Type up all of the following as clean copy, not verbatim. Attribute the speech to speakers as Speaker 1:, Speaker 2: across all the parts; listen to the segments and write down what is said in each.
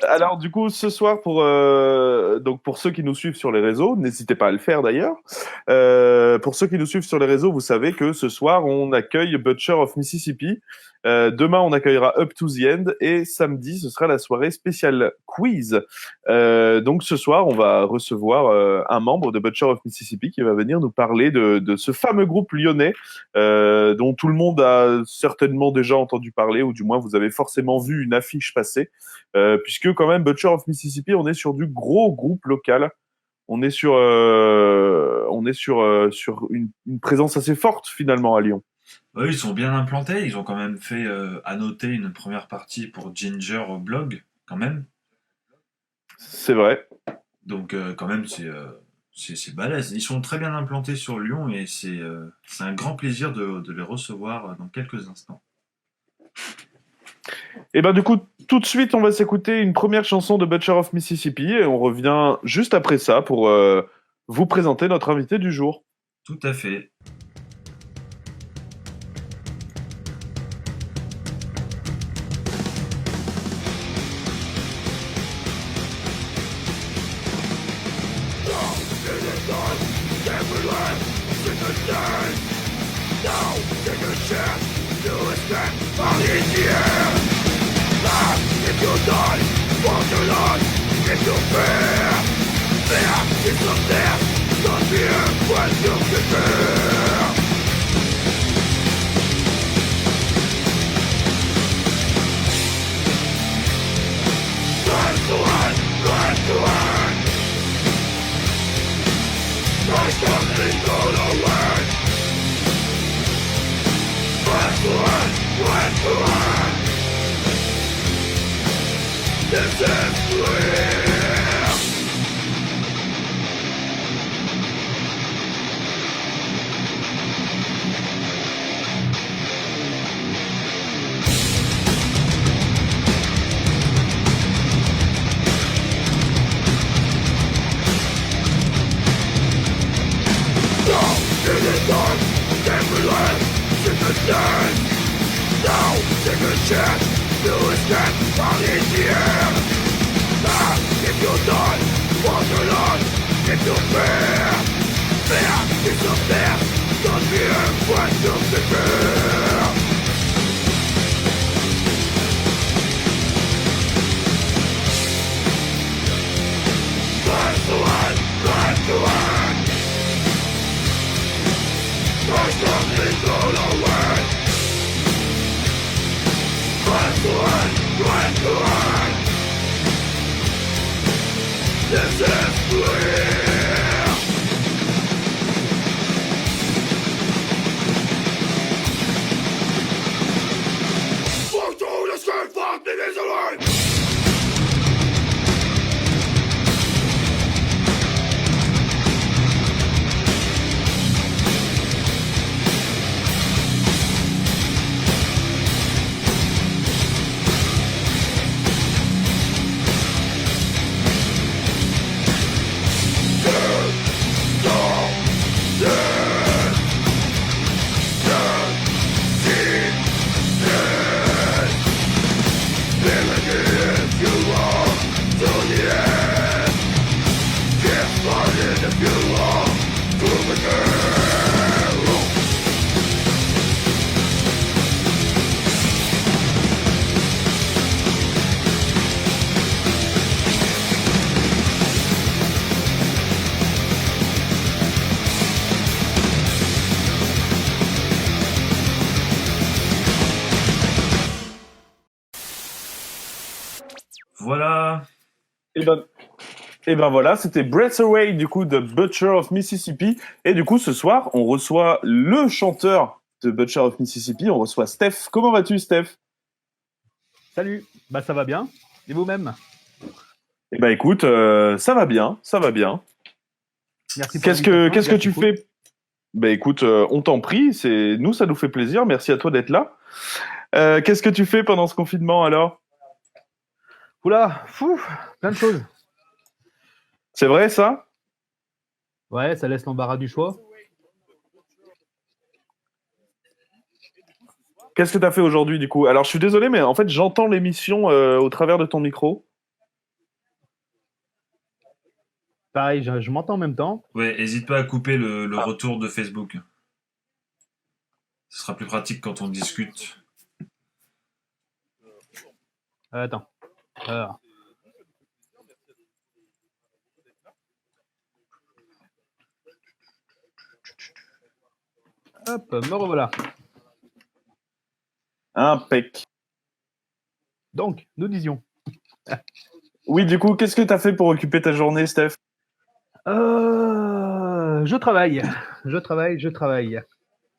Speaker 1: Alors du coup, ce soir, donc pour ceux qui nous suivent sur les réseaux, n'hésitez pas à le faire d'ailleurs. Pour ceux qui nous suivent sur les réseaux, vous savez que ce soir, on accueille Butcher of Mississippi. Demain, on accueillera Up to the End et samedi, ce sera la soirée spéciale quiz. Donc ce soir, on va recevoir un membre de Butcher of Mississippi qui va venir nous parler de ce fameux groupe lyonnais dont tout le monde a certainement déjà entendu parler, ou du moins vous avez forcément vu une affiche passer. Puisque quand même Butcher of Mississippi, on est sur du gros groupe local. On est sur une présence assez forte finalement à Lyon.
Speaker 2: Eux, ils sont bien implantés. Ils ont quand même fait annoter une première partie pour Ginger au blog, quand même.
Speaker 1: C'est vrai.
Speaker 2: Donc, quand même, c'est balèze. Ils sont très bien implantés sur Lyon et c'est un grand plaisir de les recevoir dans quelques instants.
Speaker 1: Et ben du coup, tout de suite, on va s'écouter une première chanson de Butcher of Mississippi et on revient juste après ça pour vous présenter notre invité du jour.
Speaker 2: Tout à fait. Voilà.
Speaker 1: Et ben, et ben voilà, c'était Breath Away du coup de Butcher of Mississippi. Et du coup, ce soir, on reçoit le chanteur de Butcher of Mississippi. On reçoit Steph. Comment vas-tu, Steph?
Speaker 3: Salut, bah ça va bien. Et vous-même?
Speaker 1: Eh ben écoute, ça va bien, ça va bien.
Speaker 3: Merci pour
Speaker 1: Qu'est-ce
Speaker 3: l'invitation,
Speaker 1: que
Speaker 3: les gars,
Speaker 1: tu
Speaker 3: c'est cool.
Speaker 1: fais? Ben écoute, on t'en prie, c'est nous, ça nous fait plaisir. Merci à toi d'être là. Qu'est-ce que tu fais pendant ce confinement alors?
Speaker 3: Oula, fou, plein de choses.
Speaker 1: C'est vrai ça?
Speaker 3: Ouais, ça laisse l'embarras du choix.
Speaker 1: Qu'est-ce que tu as fait aujourd'hui du coup? Alors je suis désolé, mais en fait j'entends l'émission au travers de ton micro.
Speaker 3: Pareil, je m'entends en même temps.
Speaker 2: Ouais, hésite pas à couper le retour de Facebook. Ce sera plus pratique quand on discute.
Speaker 3: Attends. Alors. Hop, me revoilà.
Speaker 1: Impec.
Speaker 3: Donc, nous disions.
Speaker 1: Oui, du coup, qu'est-ce que tu as fait pour occuper ta journée, Steph?
Speaker 3: Je travaille.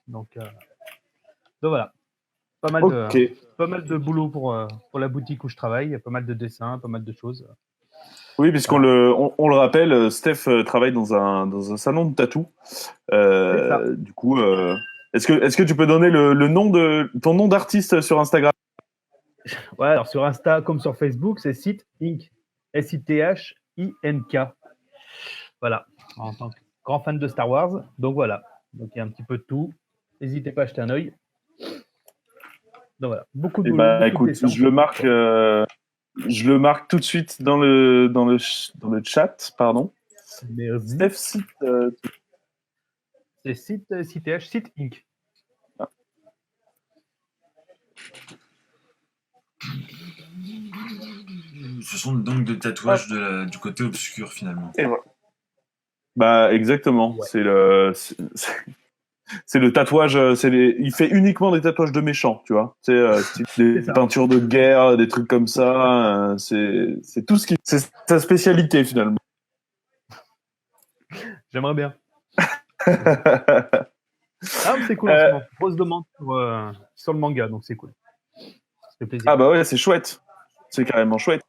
Speaker 3: Donc voilà. Pas mal de boulot pour la boutique où je travaille. Pas mal de dessins, pas mal de choses.
Speaker 1: Oui, puisqu'on on le rappelle, Steph travaille dans un salon de tatou. Du coup, est-ce que tu peux donner le nom de ton nom d'artiste sur Instagram?
Speaker 3: Ouais, alors sur Insta comme sur Facebook, c'est Sith Inc. SITHINK. Voilà. En tant que grand fan de Star Wars. Donc voilà. Donc il y a un petit peu de tout. N'hésitez pas à jeter un œil. Donc voilà. Beaucoup de boulot.
Speaker 1: Écoute, je le marque tout de suite dans le chat, pardon.
Speaker 3: Merci.
Speaker 1: Steph Sith.
Speaker 3: C'est Sith Inc.
Speaker 1: Ah.
Speaker 2: Ce sont donc des tatouages du côté obscur finalement.
Speaker 1: Et voilà. Bah exactement. Ouais. C'est le tatouage. Il fait uniquement des tatouages de méchants, tu vois. C'est des peintures de guerre, des trucs comme ça. C'est tout ce qui. C'est sa spécialité finalement.
Speaker 3: J'aimerais bien. Ah, c'est cool. En ce moment. Grosse demande sur le manga, donc c'est cool. Ça fait plaisir.
Speaker 1: Ah bah ouais, c'est chouette. C'est carrément chouette.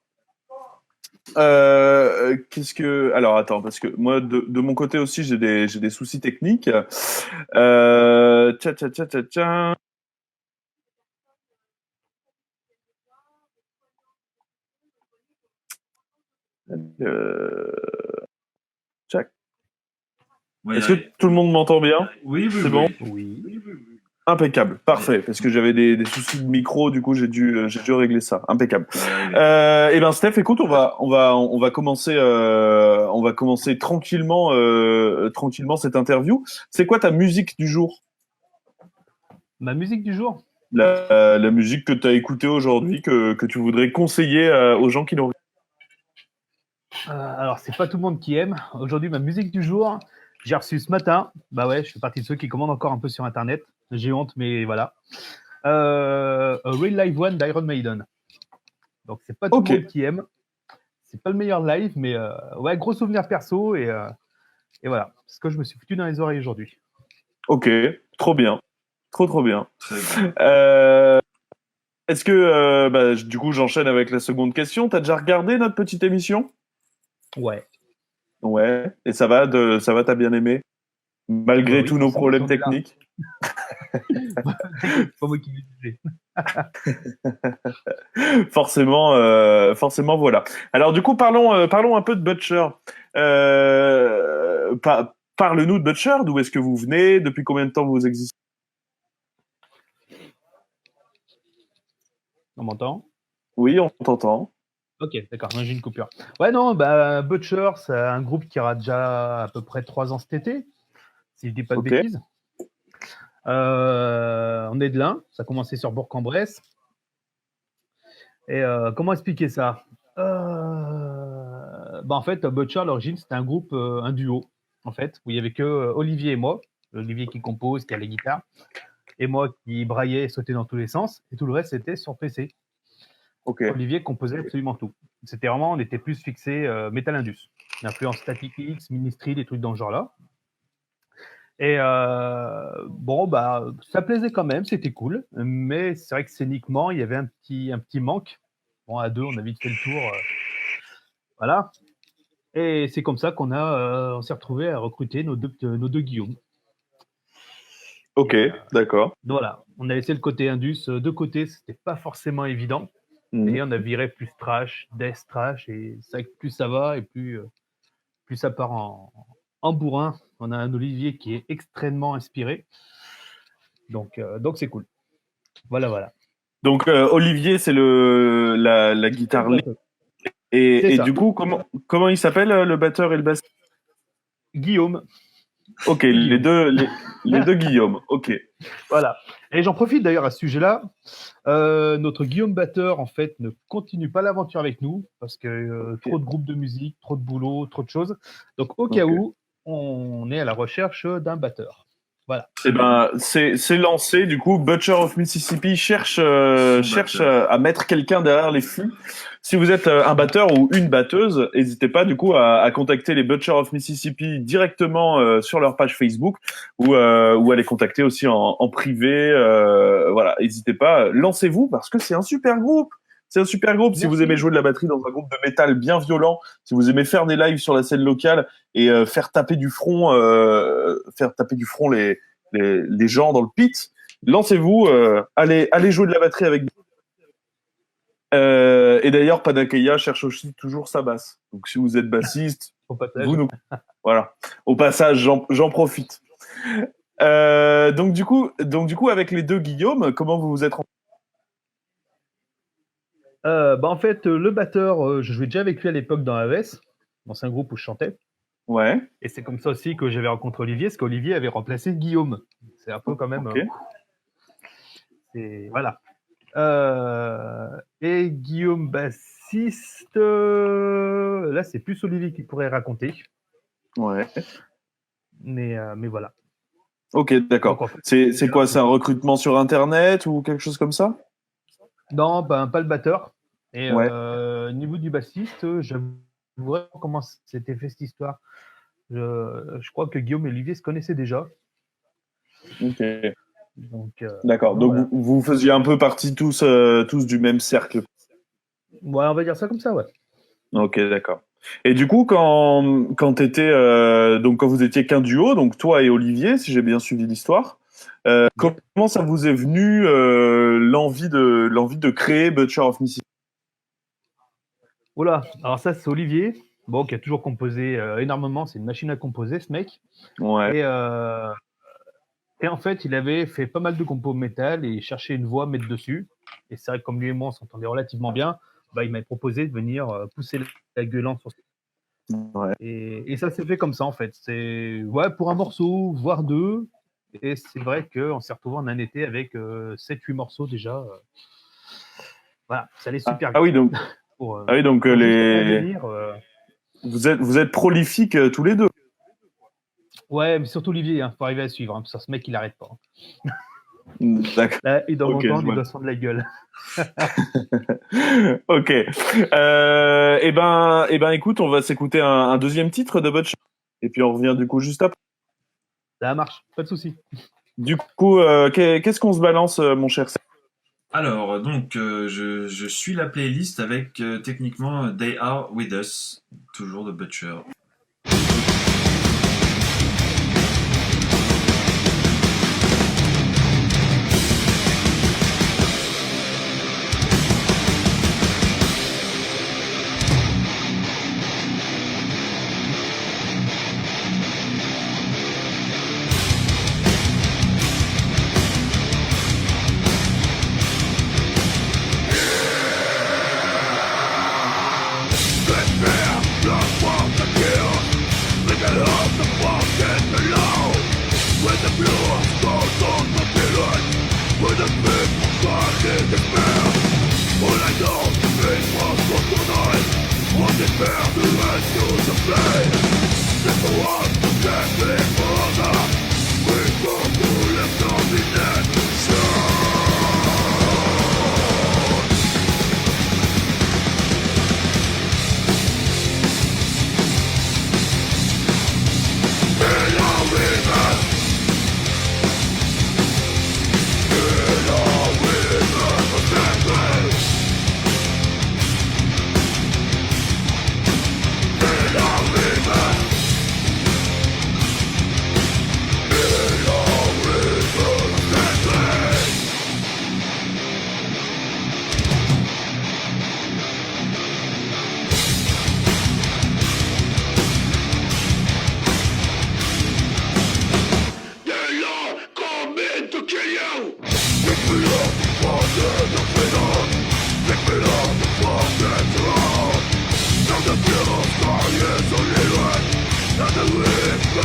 Speaker 1: Qu'est-ce que... Alors attends, parce que moi de mon côté aussi j'ai des soucis techniques. Tcha. Tchac. Ouais, est-ce que tout le monde m'entend bien?
Speaker 2: Oui,
Speaker 1: c'est bon.
Speaker 3: Oui.
Speaker 1: Impeccable, parfait, parce que j'avais des soucis de micro, du coup j'ai dû régler ça. Impeccable. Et ben Steph, écoute, on va commencer tranquillement cette interview. C'est quoi ta musique du jour?
Speaker 3: Ma musique du jour?
Speaker 1: La musique que tu as écoutée aujourd'hui, que tu voudrais conseiller aux gens qui l'ont.
Speaker 3: Alors c'est pas tout le monde qui aime. Aujourd'hui, ma musique du jour, j'ai reçu ce matin. Bah ouais, je fais partie de ceux qui commandent encore un peu sur Internet. J'ai honte, mais voilà. A Real Live One d'Iron Maiden. Donc c'est pas tout le monde qui aime. C'est pas le meilleur live, mais ouais, gros souvenir perso et voilà. C'est ce que je me suis foutu dans les oreilles aujourd'hui.
Speaker 1: Ok, trop bien. Trop bien.
Speaker 2: Très bien.
Speaker 1: Est-ce que, du coup, j'enchaîne avec la seconde question. T'as déjà regardé notre petite émission?
Speaker 3: Ouais.
Speaker 1: Ouais. Et ça va, t'as bien aimé? Malgré tous nos problèmes techniques?
Speaker 3: C'est pas moi qui l'ai jugé.
Speaker 1: Forcément, voilà. Alors du coup, parlons un peu de Butcher. Parle-nous de Butcher. D'où est-ce que vous venez? Depuis combien de temps vous existez?
Speaker 3: On m'entend?
Speaker 1: Oui, on t'entend.
Speaker 3: Ok, d'accord, j'ai une coupure. Ouais, non, Butcher, c'est un groupe qui aura déjà à peu près 3 ans cet été, si je dis pas de bêtises. On est de l'Ain, ça a commencé sur Bourg-en-Bresse. Et comment expliquer ça? En fait, Butcher, à l'origine, c'était un groupe, un duo, en fait, où il n'y avait que Olivier et moi. Olivier qui compose, qui a les guitares, et moi qui braillais et sautais dans tous les sens, et tout le reste, c'était sur PC. Olivier composait absolument tout. C'était vraiment, on était plus fixé Metal Indus, l'influence Static X, Ministry, des trucs dans ce genre-là. Et ça plaisait quand même, c'était cool, mais c'est vrai que scéniquement, il y avait un petit manque. Bon, à deux, on a vite fait le tour. Voilà. Et c'est comme ça on s'est retrouvé à recruter nos deux Guillaume.
Speaker 1: Ok, d'accord.
Speaker 3: Voilà, on a laissé le côté Indus de côté, c'était pas forcément évident. Et on a viré plus trash, death trash, et c'est vrai que plus ça va, et plus ça part en bourrin. On a un Olivier qui est extrêmement inspiré. Donc c'est cool. Voilà.
Speaker 1: Donc Olivier, c'est la guitare. Et du coup, comment il s'appelle le batteur et le bassiste?
Speaker 3: Guillaume.
Speaker 1: Ok, les deux Guillaume. Ok.
Speaker 3: Voilà. Et j'en profite d'ailleurs à ce sujet-là. Notre Guillaume batteur, en fait, ne continue pas l'aventure avec nous parce que trop de groupes de musique, trop de boulot, trop de choses. Donc, au cas où, on est à la recherche d'un batteur. Voilà.
Speaker 1: Eh ben, c'est lancé. Du coup, Butcher of Mississippi cherche à mettre quelqu'un derrière les fûts. Si vous êtes un batteur ou une batteuse, n'hésitez pas du coup à contacter les Butcher of Mississippi directement sur leur page Facebook ou à les contacter aussi en privé. Voilà, n'hésitez pas. Lancez-vous parce que c'est un super groupe. C'est un super groupe. Si vous aimez jouer de la batterie dans un groupe de métal bien violent, si vous aimez faire des lives sur la scène locale et faire taper du front les gens dans le pit, lancez-vous, allez jouer de la batterie avec. Et d'ailleurs, Panakeya cherche aussi toujours sa basse. Donc si vous êtes bassiste, vous nous. Voilà. Au passage, j'en profite. Donc du coup, avec les deux Guillaume, comment vous vous êtes rencontrés?
Speaker 3: En fait, le batteur, je jouais déjà avec lui à l'époque dans AES, dans un groupe où je chantais.
Speaker 1: Ouais.
Speaker 3: Et c'est comme ça aussi que j'avais rencontré Olivier, parce qu'Olivier avait remplacé Guillaume. C'est un peu quand même.
Speaker 1: Okay.
Speaker 3: Voilà. Et Guillaume bassiste, là c'est plus Olivier qui pourrait raconter.
Speaker 1: Ouais.
Speaker 3: Mais voilà.
Speaker 1: Ok, d'accord. En fait, c'est quoi? C'est un recrutement sur Internet ou quelque chose comme ça?
Speaker 3: Non, pas le batteur. Et au niveau du bassiste, j'aimerais comment s'était fait cette histoire. Je crois que Guillaume et Olivier se connaissaient déjà.
Speaker 1: Ok.
Speaker 3: Donc,
Speaker 1: d'accord. Donc voilà. vous faisiez un peu partie tous du même cercle.
Speaker 3: Ouais, on va dire ça comme ça, ouais.
Speaker 1: Ok, d'accord. Et du coup, quand vous étiez qu'un duo, donc toi et Olivier, si j'ai bien suivi l'histoire, comment ça vous est venu l'envie de créer Butcher of Mississippi?
Speaker 3: Oula, alors ça c'est Olivier, qui a toujours composé énormément, c'est une machine à composer ce mec.
Speaker 1: Ouais.
Speaker 3: Et en fait, il avait fait pas mal de compos métal et cherchait une voix à mettre dessus. Et c'est vrai que comme lui et moi on s'entendait relativement bien, il m'avait proposé de venir pousser la gueulante sur ce.
Speaker 1: Ouais.
Speaker 3: Et ça s'est fait comme ça en fait. C'est pour un morceau, voire deux. Et c'est vrai qu'on s'est retrouvé en un été avec 7-8 morceaux déjà. Voilà, ça allait super bien.
Speaker 1: Ah oui, donc, vous êtes prolifiques tous les deux.
Speaker 3: Ouais, mais surtout Olivier, faut arriver à suivre. Parce que ce mec, il n'arrête pas.
Speaker 1: D'accord.
Speaker 3: Là, il doit m'entendre, il doit se rendre la gueule.
Speaker 1: Ok. Écoute, on va s'écouter un deuxième titre de Butcher. Et puis on revient du coup juste après.
Speaker 3: Ça marche, pas de souci.
Speaker 1: Du coup, qu'est-ce qu'on se balance, mon cher?
Speaker 2: Alors, donc, je suis la playlist avec techniquement They Are With Us, toujours de Butcher.
Speaker 4: Not the real story is only one. Not the real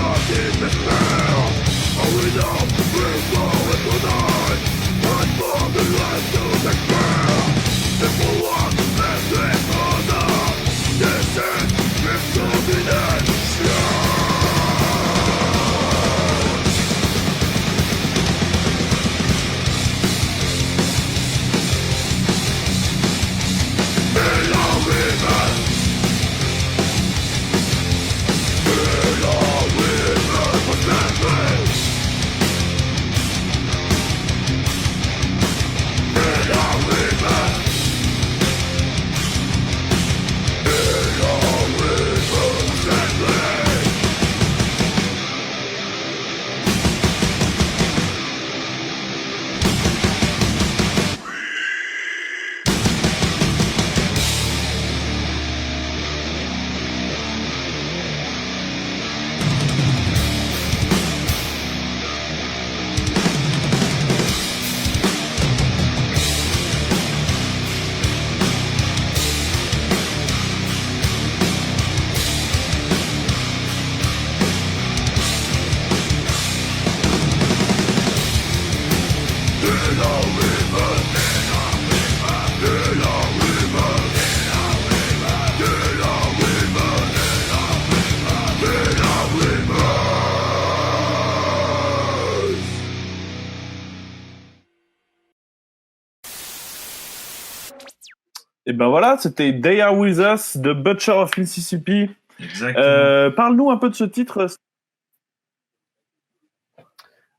Speaker 1: Et ben voilà, c'était They Are With Us de Butcher of Mississippi.
Speaker 2: Exactement.
Speaker 1: Parle-nous un peu de ce titre.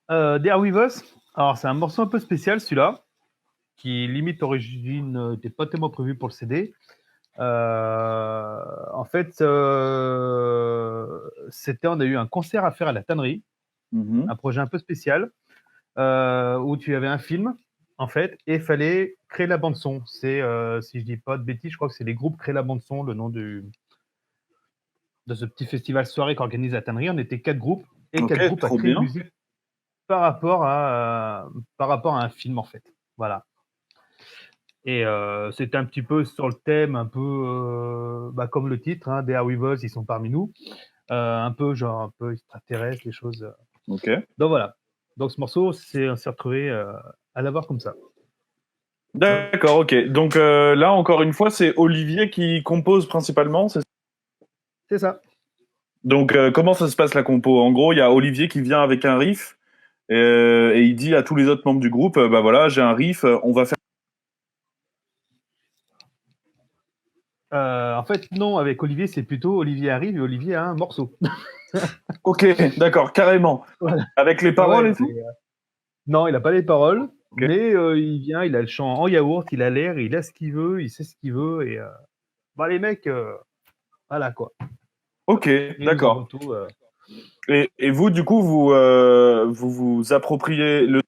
Speaker 3: They Are With Us. Alors, c'est un morceau un peu spécial, celui-là, qui limite d'origine n'était pas tellement prévu pour le CD. En fait, on a eu un concert à faire à la tannerie, un projet un peu spécial, où tu avais un film, en fait, et il fallait créer la bande-son. C'est, si je dis pas de bêtises, je crois que c'est les groupes Créer la bande-son, le nom de ce petit festival soirée qu'organise la tannerie. On était 4 groupes, et 4 groupes à
Speaker 1: trop
Speaker 3: créer
Speaker 1: bien.
Speaker 3: une musique par rapport à un film, en fait. Voilà. Et c'était un petit peu sur le thème, un peu comme le titre, hein, They Are With Us, ils sont parmi nous. Un peu genre un peu extraterrestre, les choses.
Speaker 1: Ok.
Speaker 3: Donc voilà. Donc ce morceau, on s'est retrouvé à l'avoir comme ça.
Speaker 1: D'accord, ok. Donc là, encore une fois, c'est Olivier qui compose principalement.
Speaker 3: C'est ça.
Speaker 1: Donc comment ça se passe la compo? En gros, il y a Olivier qui vient avec un riff et il dit à tous les autres membres du groupe, bah voilà, j'ai un riff, on va faire.
Speaker 3: En fait, non, avec Olivier, c'est plutôt Olivier arrive et Olivier a un morceau.
Speaker 1: Ok, d'accord, carrément.
Speaker 3: Voilà.
Speaker 1: Avec les paroles et tout.
Speaker 3: Non, il n'a pas les paroles,
Speaker 1: Okay.
Speaker 3: mais il vient, il a le chant en yaourt, il a l'air, il a ce qu'il veut, il sait ce qu'il veut. Et les mecs, voilà quoi.
Speaker 1: Ok,
Speaker 3: Ils
Speaker 1: d'accord.
Speaker 3: tout,
Speaker 1: Et vous, du coup, vous appropriez le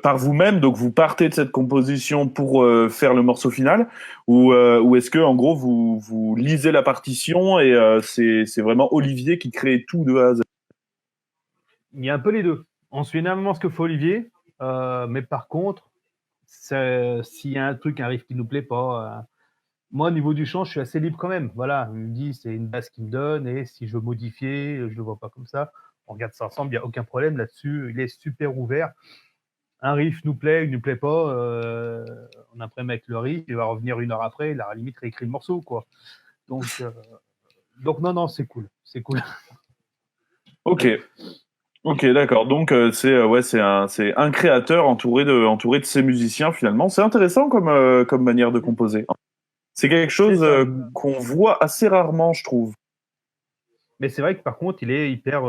Speaker 1: par vous-même, donc vous partez de cette composition pour faire le morceau final, ou est-ce que en gros vous lisez la partition et c'est vraiment Olivier qui crée tout de A à Z?
Speaker 3: Il y a un peu les deux. On suit énormément ce que fait Olivier, mais par contre, s'il y a un truc, un riff qui nous plaît pas, moi au niveau du chant, je suis assez libre quand même. Voilà, il me dit c'est une basse qu'il me donne et si je veux modifier, je le vois pas comme ça. On regarde ça ensemble, il y a aucun problème là-dessus. Il est super ouvert. Un riff nous plaît, il nous plaît pas, on a un problème avec le riff, il va revenir 1 heure après, il a à la limite réécrit le morceau, quoi. Donc non, c'est cool, c'est cool.
Speaker 1: Ok, ok, d'accord. Donc c'est un créateur entouré de ses musiciens finalement. C'est intéressant comme manière de composer. C'est quelque chose
Speaker 3: C'est ça.
Speaker 1: qu'on voit assez rarement, je trouve.
Speaker 3: Mais c'est vrai que par contre, il est hyper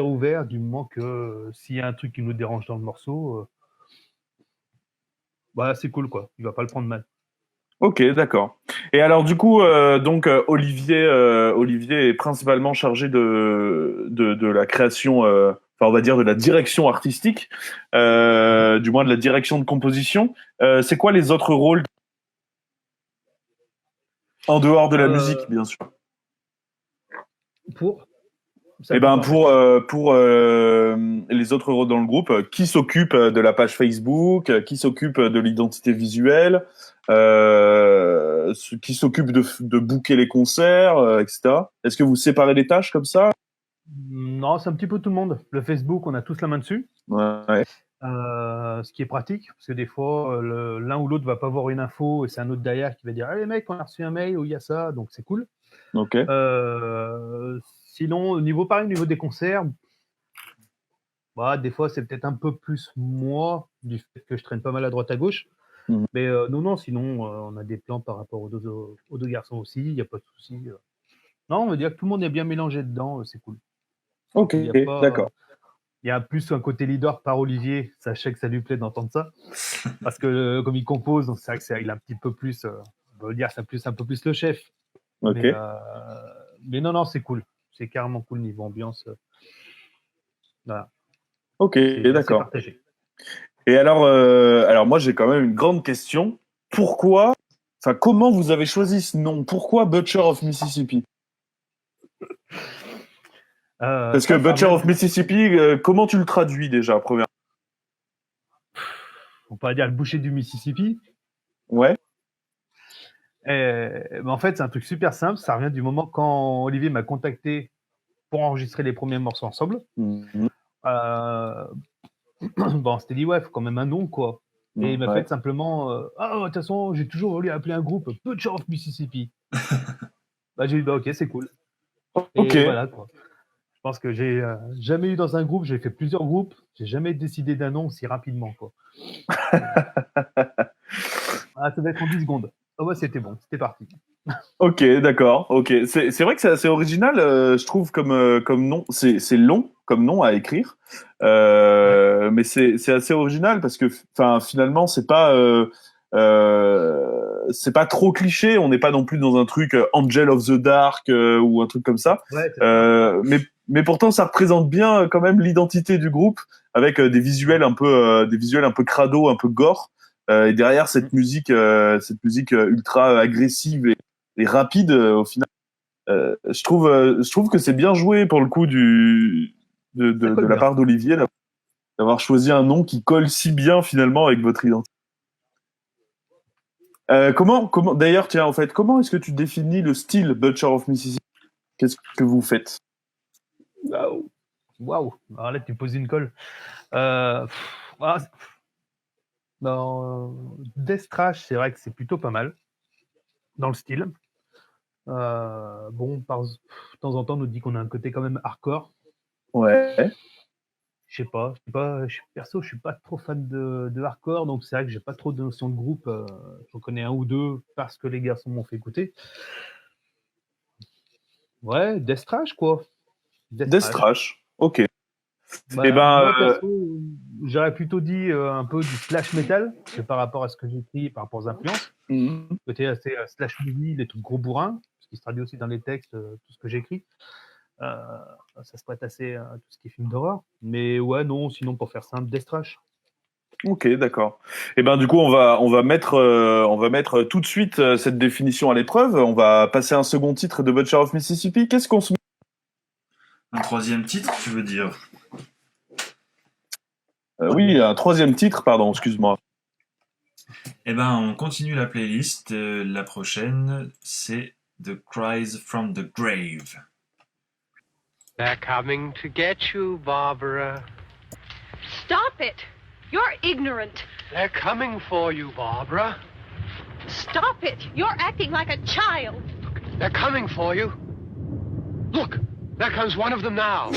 Speaker 3: ouvert du moment que s'il y a un truc qui nous dérange dans le morceau, c'est cool, quoi. Il va pas le prendre mal.
Speaker 1: Ok, d'accord. Et alors du coup, Olivier est principalement chargé de la création, enfin on va dire de la direction artistique, du moins de la direction de composition. C'est quoi les autres rôles en dehors de la musique, bien sûr?
Speaker 3: Pour
Speaker 1: Eh ben pour les autres rôles dans le groupe, qui s'occupe de la page Facebook, qui s'occupe de l'identité visuelle, qui s'occupe de booker les concerts, etc. Est-ce que vous séparez les tâches comme ça?
Speaker 3: Non, c'est un petit peu tout le monde. Le Facebook, on a tous la main dessus.
Speaker 1: Ouais.
Speaker 3: Ce qui est pratique, parce que des fois, l'un ou l'autre va pas voir une info et c'est un autre derrière qui va dire « Ah les mecs, on a reçu un mail où il y a ça », donc c'est cool.
Speaker 1: Ok.
Speaker 3: Sinon, au niveau des concerts, des fois c'est peut-être un peu plus moi, du fait que je traîne pas mal à droite à gauche.
Speaker 1: Mhm.
Speaker 3: Mais non, sinon, on a des plans par rapport aux deux garçons aussi, il n'y a pas de souci. Non, on veut dire que tout le monde est bien mélangé dedans, c'est cool.
Speaker 1: Ok, d'accord.
Speaker 3: Il y a plus un côté leader par Olivier, sachez que ça lui plaît d'entendre ça. Parce que comme il compose, donc c'est vrai qu'il a un petit peu plus, on va dire, c'est un peu plus le chef.
Speaker 1: Ok.
Speaker 3: Mais non, c'est cool. C'est carrément cool niveau ambiance. Voilà.
Speaker 1: Ok,
Speaker 3: C'est assez
Speaker 1: d'accord.
Speaker 3: partagé.
Speaker 1: Et alors moi j'ai quand même une grande question. Comment vous avez choisi ce nom? Pourquoi Butcher of Mississippi? Parce que Butcher of Mississippi, comment tu le traduis déjà, première?
Speaker 3: On peut dire le boucher du Mississippi.
Speaker 1: Ouais.
Speaker 3: Mais en fait, c'est un truc super simple. Ça revient du moment quand Olivier m'a contacté pour enregistrer les premiers morceaux ensemble.
Speaker 1: Mhm.
Speaker 3: Bon, on s'était dit, ouais, faut quand même un nom, quoi. Et il m'a
Speaker 1: Ouais.
Speaker 3: fait simplement, ah, de toute façon, j'ai toujours voulu appeler un groupe Butcher of Mississippi. Bah, j'ai dit, bah, ok, c'est cool.
Speaker 1: Ok.
Speaker 3: Et voilà, quoi. Je pense que j'ai jamais eu dans un groupe, j'ai fait plusieurs groupes, j'ai jamais décidé d'un nom aussi rapidement, quoi. Ah, ça va être en 10 secondes. Ah ouais, c'était bon, c'était parti.
Speaker 1: Ok, d'accord. Ok, c'est vrai que c'est assez original, je trouve comme nom. C'est long comme nom à écrire,
Speaker 3: Ouais,
Speaker 1: mais c'est assez original parce que enfin finalement c'est pas trop cliché. On n'est pas non plus dans un truc Angel of the Dark ou un truc comme ça.
Speaker 3: ouais, c'est ça.
Speaker 1: Mais pourtant ça représente bien quand même l'identité du groupe avec des visuels un peu crado, un peu gore. Et derrière
Speaker 3: Mm.
Speaker 1: cette musique ultra agressive et rapide au final. Je trouve que c'est bien joué pour le coup
Speaker 3: Ça
Speaker 1: de
Speaker 3: colle
Speaker 1: la
Speaker 3: bien.
Speaker 1: part d'Olivier d'avoir choisi un nom qui colle si bien finalement avec votre identité. Comment d'ailleurs tiens en fait comment est-ce que tu définis le style Butcher of Mississippi? Qu'est-ce que vous faites?
Speaker 3: Waouh. Waouh. Alors là, tu poses une colle. Dans Death Trash, c'est vrai que c'est plutôt pas mal dans le style. Bon, de temps en temps, on nous dit qu'on a un côté quand même hardcore.
Speaker 1: Ouais.
Speaker 3: Perso, je suis pas trop fan de hardcore, donc c'est vrai que j'ai pas trop de notion de groupe. J'en connais un ou deux parce que les garçons m'ont fait écouter. Ouais, Death Trash, quoi. Death
Speaker 1: Death
Speaker 3: Trash.
Speaker 1: Trash. Ok. Eh
Speaker 3: Bah,
Speaker 1: ben
Speaker 3: moi, perso, j'aurais plutôt dit un peu du slash metal, c'est par rapport à ce que j'écris, par rapport aux influences. Côté assez slash movie, des trucs gros bourrins, ce qui se traduit aussi dans les textes, tout ce que j'écris. Euh, Ça se prête assez à tout ce qui est film d'horreur. Mais ouais, non, sinon pour faire simple, Death Trash.
Speaker 1: Ok, d'accord. Et ben du coup on va mettre tout de suite cette définition à l'épreuve. On va passer à un second titre de Butcher of Mississippi. Qu'est-ce qu'on se met?
Speaker 2: Un troisième titre, tu veux dire?
Speaker 1: Oui, un troisième titre, pardon, excuse-moi.
Speaker 2: Eh ben, on continue la playlist. La prochaine, c'est The Cries from the Grave.
Speaker 4: They're coming to get you, Barbara.
Speaker 5: Stop it! You're ignorant.
Speaker 4: They're coming for you, Barbara.
Speaker 5: Stop it! You're acting like a child.
Speaker 4: They're coming for you. Look, there comes one of them now.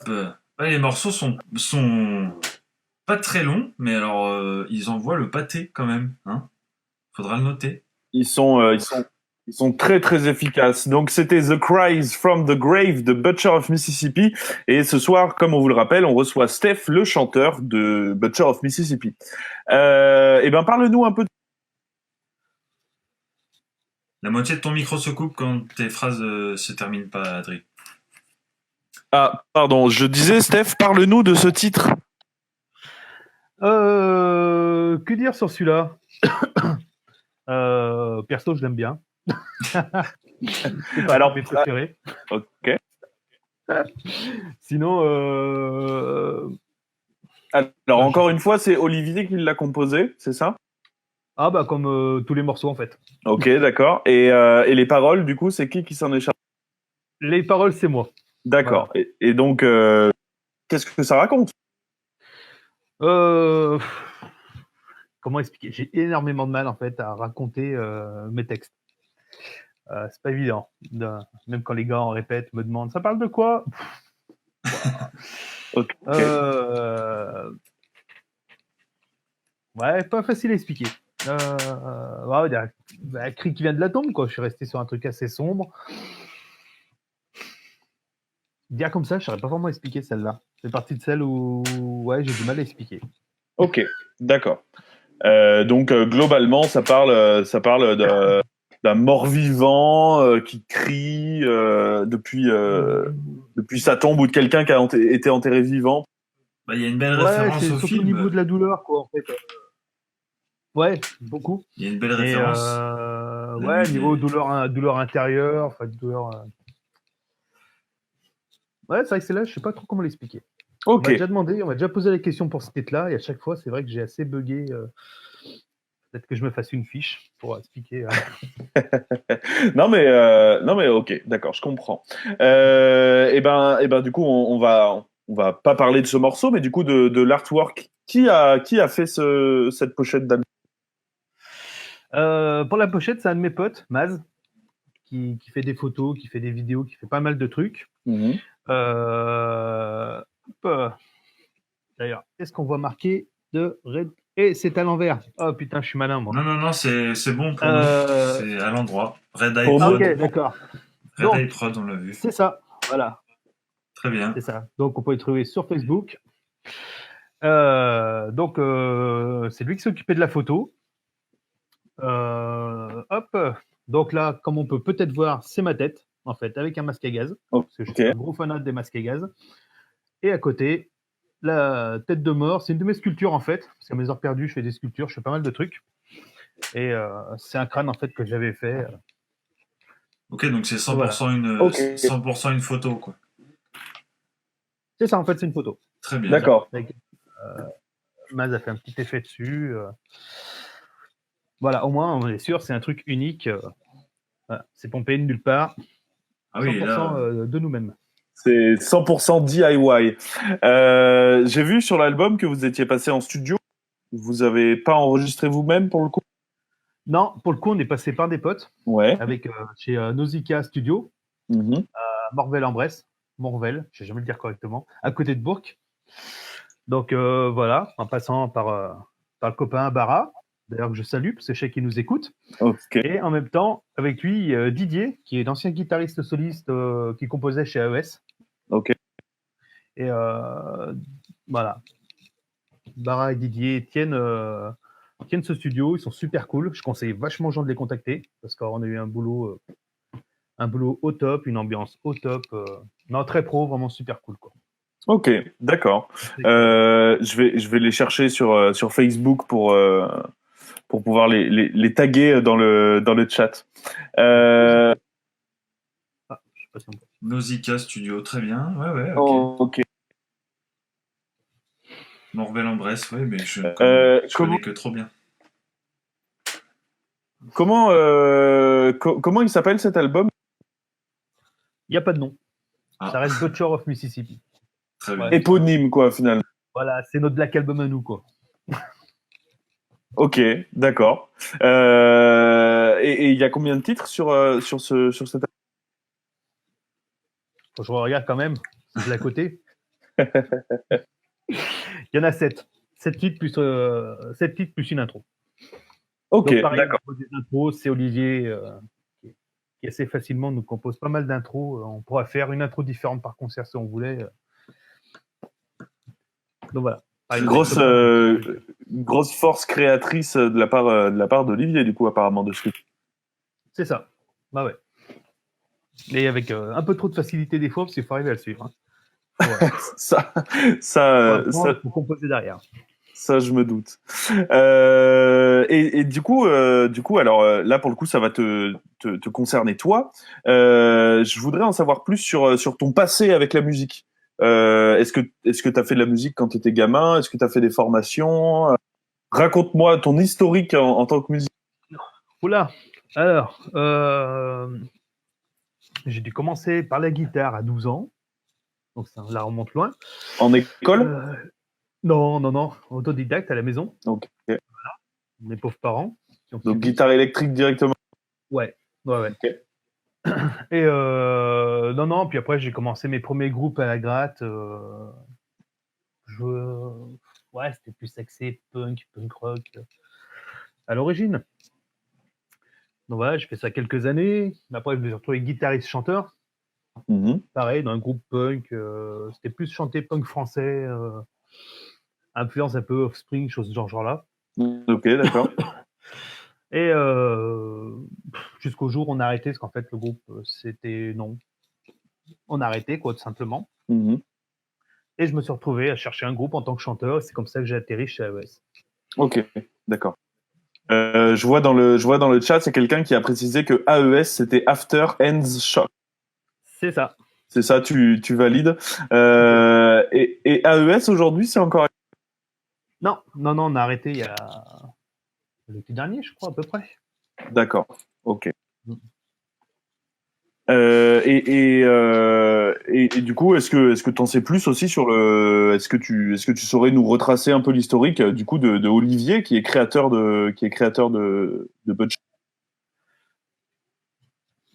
Speaker 2: Ouais, les morceaux sont pas très longs, mais alors ils envoient le pâté quand même. Hein, faudra le noter.
Speaker 1: Ils sont Ils sont très très efficaces. Donc c'était The Cries from the Grave de Butcher of Mississippi. Et ce soir, comme on vous le rappelle, on reçoit Steph, le chanteur de Butcher of Mississippi. Eh ben parle-nous un peu.
Speaker 2: La moitié de ton micro se coupe quand tes phrases se terminent pas, Adri.
Speaker 1: Ah, pardon, je disais, Steph, parle-nous de ce titre.
Speaker 3: Que dire sur celui-là? Perso, je l'aime bien. C'est pas
Speaker 1: Alors,
Speaker 3: mes préférés.
Speaker 1: Ok.
Speaker 3: Sinon,
Speaker 1: Alors encore une fois, c'est Olivier qui l'a composé, c'est ça?
Speaker 3: ah bah comme tous les morceaux en fait.
Speaker 1: Ok, d'accord. Et les paroles, du coup, c'est qui s'en échappe?
Speaker 3: Les paroles, c'est moi.
Speaker 1: D'accord. Et donc, qu'est-ce que ça raconte?
Speaker 3: Euh, Comment expliquer? J'ai énormément de mal en fait à raconter mes textes. C'est pas évident. Même quand les gars en répètent, me demandent ça parle de quoi?
Speaker 1: Ok.
Speaker 3: Ouais, pas facile à expliquer. Ouais, il y a un cri qui vient de la tombe, quoi. Je suis resté sur un truc assez sombre. Dire comme ça, je saurais pas vraiment expliquer celle-là. C'est partie de celle où ouais, j'ai du mal à expliquer.
Speaker 1: Ok, d'accord. Donc globalement, ça parle d'un mort-vivant qui crie depuis sa tombe ou de quelqu'un qui a été enterré vivant.
Speaker 2: Bah, il y a une belle
Speaker 3: Ouais,
Speaker 2: référence
Speaker 3: c'est
Speaker 2: au
Speaker 3: surtout au
Speaker 2: film.
Speaker 3: niveau de la douleur, quoi, en fait. Ouais, beaucoup.
Speaker 2: Il y a une belle
Speaker 3: Et
Speaker 2: référence.
Speaker 3: ouais,
Speaker 2: musique
Speaker 3: niveau
Speaker 2: est-
Speaker 3: douleur intérieure, enfin douleur. Ouais, c'est vrai que celle-là, je sais pas trop comment l'expliquer. On
Speaker 1: Ok.
Speaker 3: m'a déjà demandé, on m'a déjà posé la question pour ce titre-là, et à chaque fois, c'est vrai que j'ai assez bugué. Peut-être que je me fasse une fiche pour expliquer.
Speaker 1: Non mais ok, d'accord, je comprends. Et ben du coup on va pas parler de ce morceau, mais du coup de l'artwork. Qui a fait cette pochette d'album?
Speaker 3: Pour la pochette, c'est un de mes potes, Maz, qui fait des photos, qui fait des vidéos, qui fait pas mal de trucs.
Speaker 1: Mhm.
Speaker 3: Hop. D'ailleurs, est-ce qu'on voit marqué de Red? Et c'est à l'envers. Oh putain, je suis malin, moi.
Speaker 2: Non, c'est bon pour nous. C'est à l'endroit. Red Eye
Speaker 1: Pour
Speaker 2: Prod.
Speaker 3: Ok, d'accord.
Speaker 2: Red
Speaker 3: Donc,
Speaker 2: Eye Prod, on l'a vu.
Speaker 3: c'est ça. Voilà,
Speaker 2: Très bien.
Speaker 3: c'est ça. Donc, on peut le trouver sur Facebook. Donc, c'est lui qui s'occupait de la photo. Hop. Donc là, comme on peut peut-être voir, c'est ma tête, en fait, avec un masque à gaz. Parce que je suis un gros fanat des masques à gaz. Et à côté, la tête de mort, c'est une de mes sculptures, en fait. Parce qu'à mes heures perdues, je fais des sculptures, je fais pas mal de trucs. Et c'est un crâne, en fait, que j'avais fait.
Speaker 2: Ok, donc c'est 100%,
Speaker 3: Voilà.
Speaker 2: 100% une photo, quoi.
Speaker 3: C'est ça, en fait, c'est une photo.
Speaker 2: Très bien.
Speaker 1: D'accord.
Speaker 3: Avec, Maz a fait un petit effet dessus. Voilà, au moins, on est sûr, c'est un truc unique. Voilà, c'est pompé de nulle part.
Speaker 2: Ah oui,
Speaker 3: 100%
Speaker 2: là,
Speaker 3: de nous-mêmes.
Speaker 1: C'est 100% DIY. J'ai vu sur l'album que vous étiez passé en studio. Vous avez pas enregistré vous-même pour le coup?
Speaker 3: Non, pour le coup, on est passé par des potes
Speaker 1: Ouais.
Speaker 3: avec chez Nausicaa Studio
Speaker 1: Mhm.
Speaker 3: à Morvel-en-Bresse. Morvel, je sais jamais le dire correctement, à côté de Bourg. Donc voilà, en passant par le copain Bara, d'ailleurs que je salue parce que je sais qu'il nous écoute.
Speaker 1: Ok.
Speaker 3: Et en même temps, avec lui, Didier, qui est l'ancien guitariste soliste qui composait chez AES.
Speaker 1: Ok.
Speaker 3: Et voilà. Bara et Didier tiennent ce studio, ils sont super cool. Je conseille vachement aux gens de les contacter parce qu'on a eu un boulot au top, une ambiance au top. Non, très pro, vraiment super cool, quoi.
Speaker 1: Ok, d'accord. Je vais les chercher sur Facebook pour pouvoir les taguer dans le chat.
Speaker 3: Ah, je sais pas si on peut.
Speaker 2: Nausicaa Studio, très bien. Ouais, ok.
Speaker 1: Ok.
Speaker 2: Morvel-en-Bresse, ouais, mais je connais que trop bien.
Speaker 1: Comment il s'appelle cet album?
Speaker 3: Il n'y a pas de nom.
Speaker 2: Ah.
Speaker 3: Ça reste Butcher of Mississippi.
Speaker 2: Très bien.
Speaker 3: Ouais.
Speaker 1: Éponyme, quoi, finalement.
Speaker 3: Voilà, c'est notre Black Album à nous, quoi.
Speaker 1: Ok, d'accord. Et il y a combien de titres sur cet album?
Speaker 3: Faut que je regarde quand même, c'est de la côté. Il y en a 7. 7 titres plus une intro.
Speaker 1: Ok,
Speaker 3: Donc pareil,
Speaker 1: d'accord.
Speaker 3: des intros, c'est Olivier qui assez facilement nous compose pas mal d'intros. On pourrait faire une intro différente par concert si on voulait. Donc voilà.
Speaker 1: Une grosse force créatrice de la part d'Olivier, du coup, apparemment, de ce que...
Speaker 3: C'est ça. Bah ouais. Et avec un peu trop de facilité des fois, parce qu'il faut arriver à le suivre. Hein. Ouais.
Speaker 1: ça,
Speaker 3: pour composer derrière.
Speaker 1: Ça, je me doute. Et du coup, alors là, pour le coup, ça va te concerner toi. Je voudrais en savoir plus sur ton passé avec la musique. Est-ce que tu as fait de la musique quand tu étais gamin? Est-ce que tu as fait des formations? Raconte-moi ton historique en tant que musicien.
Speaker 3: Oula. Alors, j'ai dû commencer par la guitare à 12 ans. Donc ça la remonte loin.
Speaker 1: En école?
Speaker 3: Non, autodidacte à la maison.
Speaker 1: Ok.
Speaker 3: Voilà. Mes pauvres parents.
Speaker 1: Donc guitare électrique directement.
Speaker 3: Ouais.
Speaker 1: Okay.
Speaker 3: Et non, puis après j'ai commencé mes premiers groupes à la gratte. Ouais, c'était plus axé punk rock à l'origine. Donc voilà, j'ai fait ça quelques années. Après, je me suis retrouvé guitariste-chanteur. Pareil, dans un groupe punk. C'était plus chanter punk français. Influence un peu Offspring, chose de genre-là.
Speaker 1: Ok, d'accord.
Speaker 3: Et jusqu'au jour où on a arrêté, parce qu'en fait, le groupe, c'était non. On a arrêté, quoi, tout simplement. Et je me suis retrouvé à chercher un groupe en tant que chanteur. C'est comme ça que j'ai atterri chez AES.
Speaker 1: Ok, d'accord. Je vois dans le chat, c'est quelqu'un qui a précisé que AES, c'était After Ends Shock.
Speaker 3: C'est ça.
Speaker 1: C'est ça, tu valides. Et AES, aujourd'hui, c'est encore...
Speaker 3: Non, on a arrêté il y a... l'été dernier, je crois, à peu près.
Speaker 1: D'accord, ok. Et du coup, est-ce que tu en sais plus aussi sur le... Est-ce que tu saurais nous retracer un peu l'historique du coup de Olivier, qui est créateur de Butcher?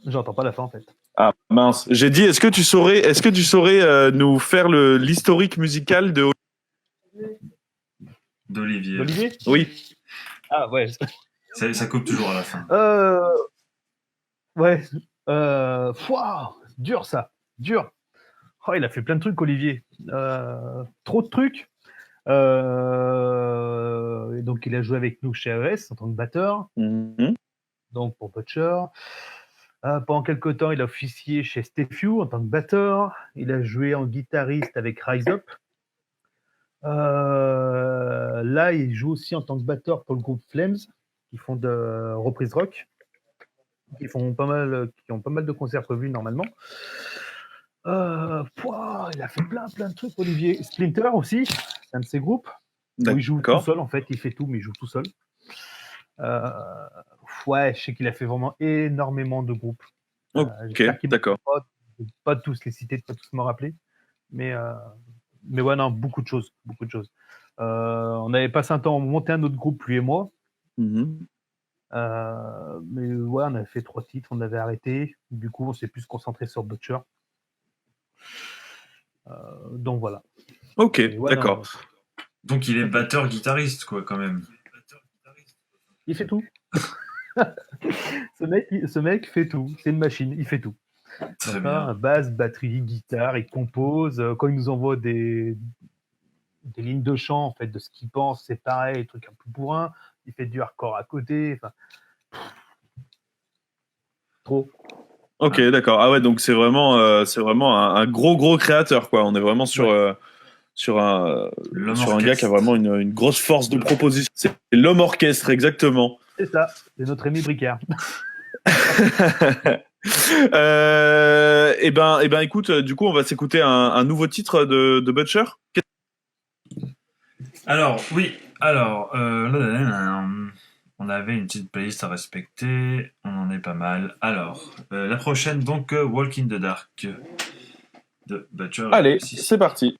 Speaker 3: J'entends pas la fin, en fait.
Speaker 1: Ah mince, j'ai dit, est-ce que tu saurais nous faire l'historique musical
Speaker 2: d'Olivier?
Speaker 3: D'Olivier?
Speaker 1: Oui.
Speaker 3: Ah ouais.
Speaker 2: Ça coupe toujours à la fin.
Speaker 3: Ouais. Dur ça. Dur. Oh, il a fait plein de trucs, Olivier. Trop de trucs. Et donc, il a joué avec nous chez AES en tant que batteur. Donc, pour Butcher. Pendant quelques temps, il a officié chez Stefew en tant que batteur. Il a joué en guitariste avec Rise Up. Là, il joue aussi en tant que batteur pour le groupe Flames, qui font de reprises rock, qui ont pas mal de concerts prévus normalement. Il a fait plein de trucs, Olivier. Splinter aussi, c'est un de ses groupes où il joue tout seul, en fait. Il fait tout, mais il joue tout seul. Je sais qu'il a fait vraiment énormément de groupes.
Speaker 1: Ok, d'accord.
Speaker 3: Pas tous les citer, pas tous me rappeler, mais ouais, non, beaucoup de choses. On avait passé un temps à monter un autre groupe, lui et moi. Mais ouais, on avait fait 3 titres, on avait arrêté. Du coup, on s'est plus concentré sur Butcher. Donc voilà.
Speaker 1: Ok, ouais, d'accord.
Speaker 2: Non. Donc il est batteur-guitariste, quoi, quand même.
Speaker 3: Il fait tout. Ce mec fait tout. C'est une machine, il fait tout.
Speaker 2: Très bien.
Speaker 3: Basse, batterie, guitare, il compose. Quand il nous envoie des lignes de chant, en fait, de ce qu'il pense, c'est pareil, des trucs un peu bourrins. Il fait du hardcore à côté. Enfin, trop.
Speaker 1: Ok, d'accord. Ah ouais, donc c'est vraiment un gros créateur, quoi. On est vraiment sur un gars qui a vraiment une grosse force de proposition. C'est l'homme orchestre, exactement.
Speaker 3: C'est ça. C'est notre Rémi Bricard.
Speaker 1: Eh ben, écoute, du coup, on va s'écouter un nouveau titre de Butcher.
Speaker 2: Alors, oui. Alors, on avait une petite playlist à respecter. On en est pas mal. Alors, la prochaine, donc, Walk in the Dark de Butcher.
Speaker 1: Allez, c'est parti.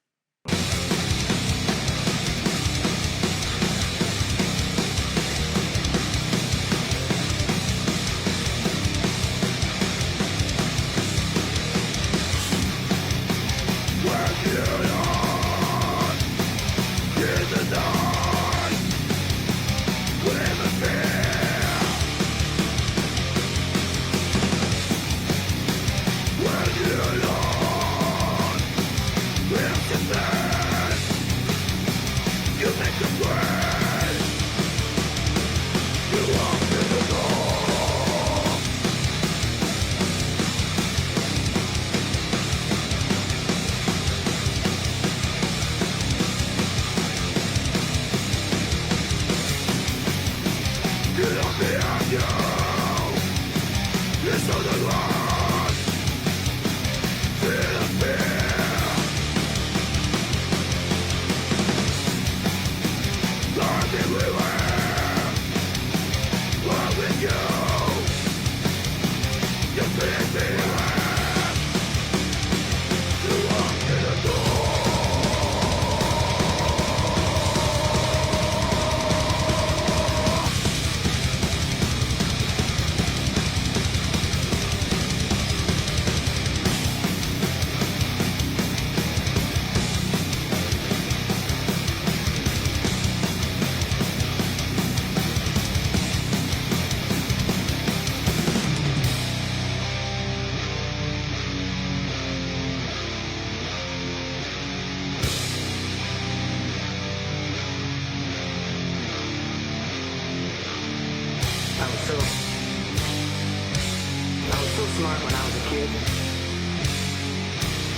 Speaker 6: I was so smart when I was a kid.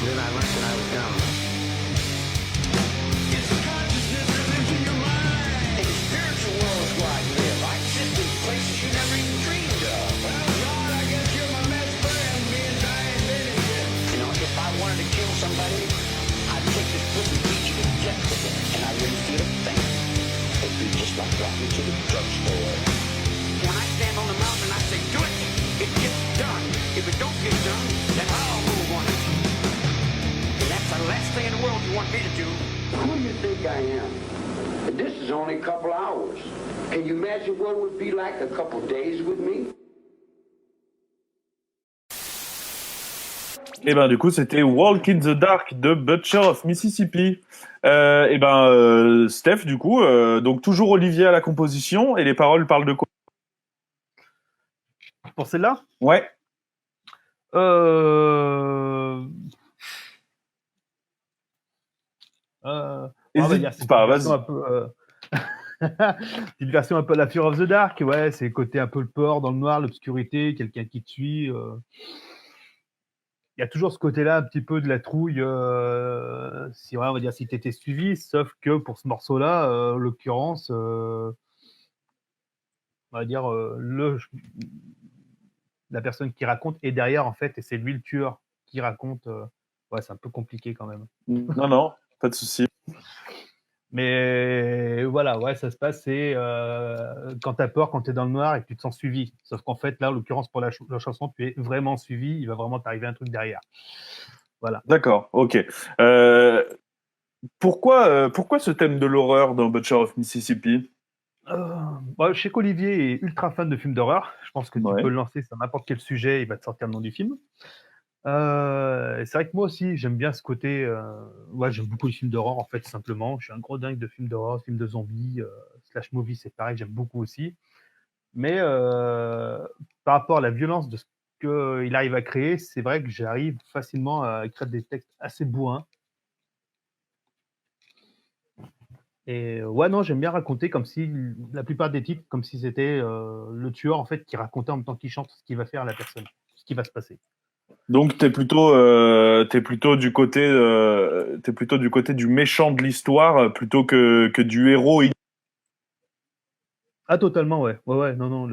Speaker 6: Then I learned that I was dumb. It's the consciousness that lives in your mind. In the spiritual world's where I live. I exist in places you never even dreamed of. Well, John, I guess you're my best friend. Me and Diane Bennington. You know, if I wanted to kill somebody, I'd take this pussy beach and inject with it, and I wouldn't feel a thing. It'd be just like walking to the drugstore. When I stand on the mountain, I say, do it. It gets done. If it don't get done, then I'll move on it. And that's the last thing in the world you want me to do. Who do you think I am? This is only a couple hours. Can you imagine what it would be like a couple days with me?
Speaker 1: Et ben du coup c'était Walk in the Dark de Butcher of Mississippi. Steph du coup, donc toujours Olivier à la composition et les paroles parlent de quoi?
Speaker 3: Pour celle-là,
Speaker 1: Ouais.
Speaker 3: On va dire,
Speaker 1: Hésite pas, vas-y.
Speaker 3: un peu, c'est une version un peu à la Fear of the Dark, ouais, c'est le côté un peu le port dans le noir, l'obscurité, quelqu'un qui te suit. Il y a toujours ce côté-là, un petit peu de la trouille, si ouais, on va dire si tu étais suivi, sauf que pour ce morceau-là, en l'occurrence, on va dire la personne qui raconte est derrière en fait, et c'est lui le tueur qui raconte. Ouais, c'est un peu compliqué quand même.
Speaker 1: Non, pas de souci.
Speaker 3: Mais voilà, ouais, ça se passe, c'est quand t'as peur, quand t'es dans le noir et que tu te sens suivi. Sauf qu'en fait, là, en l'occurrence, pour la chanson, tu es vraiment suivi, il va vraiment t'arriver un truc derrière. Voilà.
Speaker 1: D'accord, ok. Pourquoi ce thème de l'horreur dans Butcher of Mississippi?
Speaker 3: Je sais qu'Olivier est ultra fan de films d'horreur. Je pense que tu
Speaker 1: Ouais.
Speaker 3: peux le lancer sur n'importe quel sujet, il va te sortir le nom du film. C'est vrai que moi aussi, j'aime bien ce côté. Ouais, j'aime beaucoup les films d'horreur, en fait, simplement. Je suis un gros dingue de films d'horreur, films de zombies, slash movie, c'est pareil, j'aime beaucoup aussi. Mais par rapport à la violence de ce qu'il arrive à créer, c'est vrai que j'arrive facilement à écrire des textes assez bourrins. Et ouais, non, j'aime bien raconter comme si, la plupart des titres, comme si c'était le tueur, en fait, qui racontait en même temps qu'il chante ce qu'il va faire à la personne, ce qui va se passer.
Speaker 1: Donc t'es plutôt du côté du méchant de l'histoire plutôt que du héros.
Speaker 3: Ah, totalement, ouais. Ouais, non,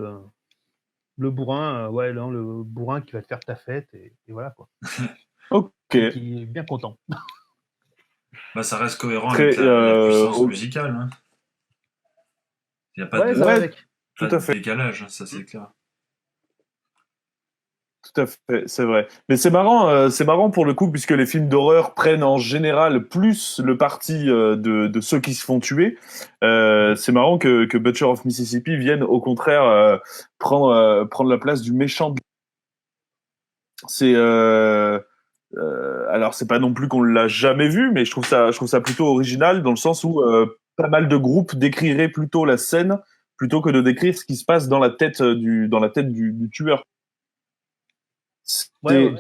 Speaker 3: le bourrin, ouais, non, le bourrin qui va te faire ta fête, et voilà, quoi.
Speaker 1: Ok.
Speaker 3: Et qui est bien content.
Speaker 2: Bah, ça reste cohérent
Speaker 1: Très,
Speaker 2: avec la puissance
Speaker 1: au-
Speaker 2: musicale. Hein. Il n'y a pas
Speaker 3: Ouais,
Speaker 2: de,
Speaker 3: ça va
Speaker 1: Ouais,
Speaker 3: avec.
Speaker 2: pas
Speaker 1: tout à
Speaker 2: de
Speaker 1: fait.
Speaker 2: décalage, ça c'est clair.
Speaker 1: Tout à fait, c'est vrai. Mais c'est marrant pour le coup, puisque les films d'horreur prennent en général plus le parti de ceux qui se font tuer. C'est marrant que Butcher of Mississippi vienne au contraire prendre la place du méchant. C'est alors c'est pas non plus qu'on l'a jamais vu, mais je trouve ça plutôt original dans le sens où pas mal de groupes décriraient plutôt la scène plutôt que de décrire ce qui se passe dans la tête du tueur.
Speaker 3: Ouais.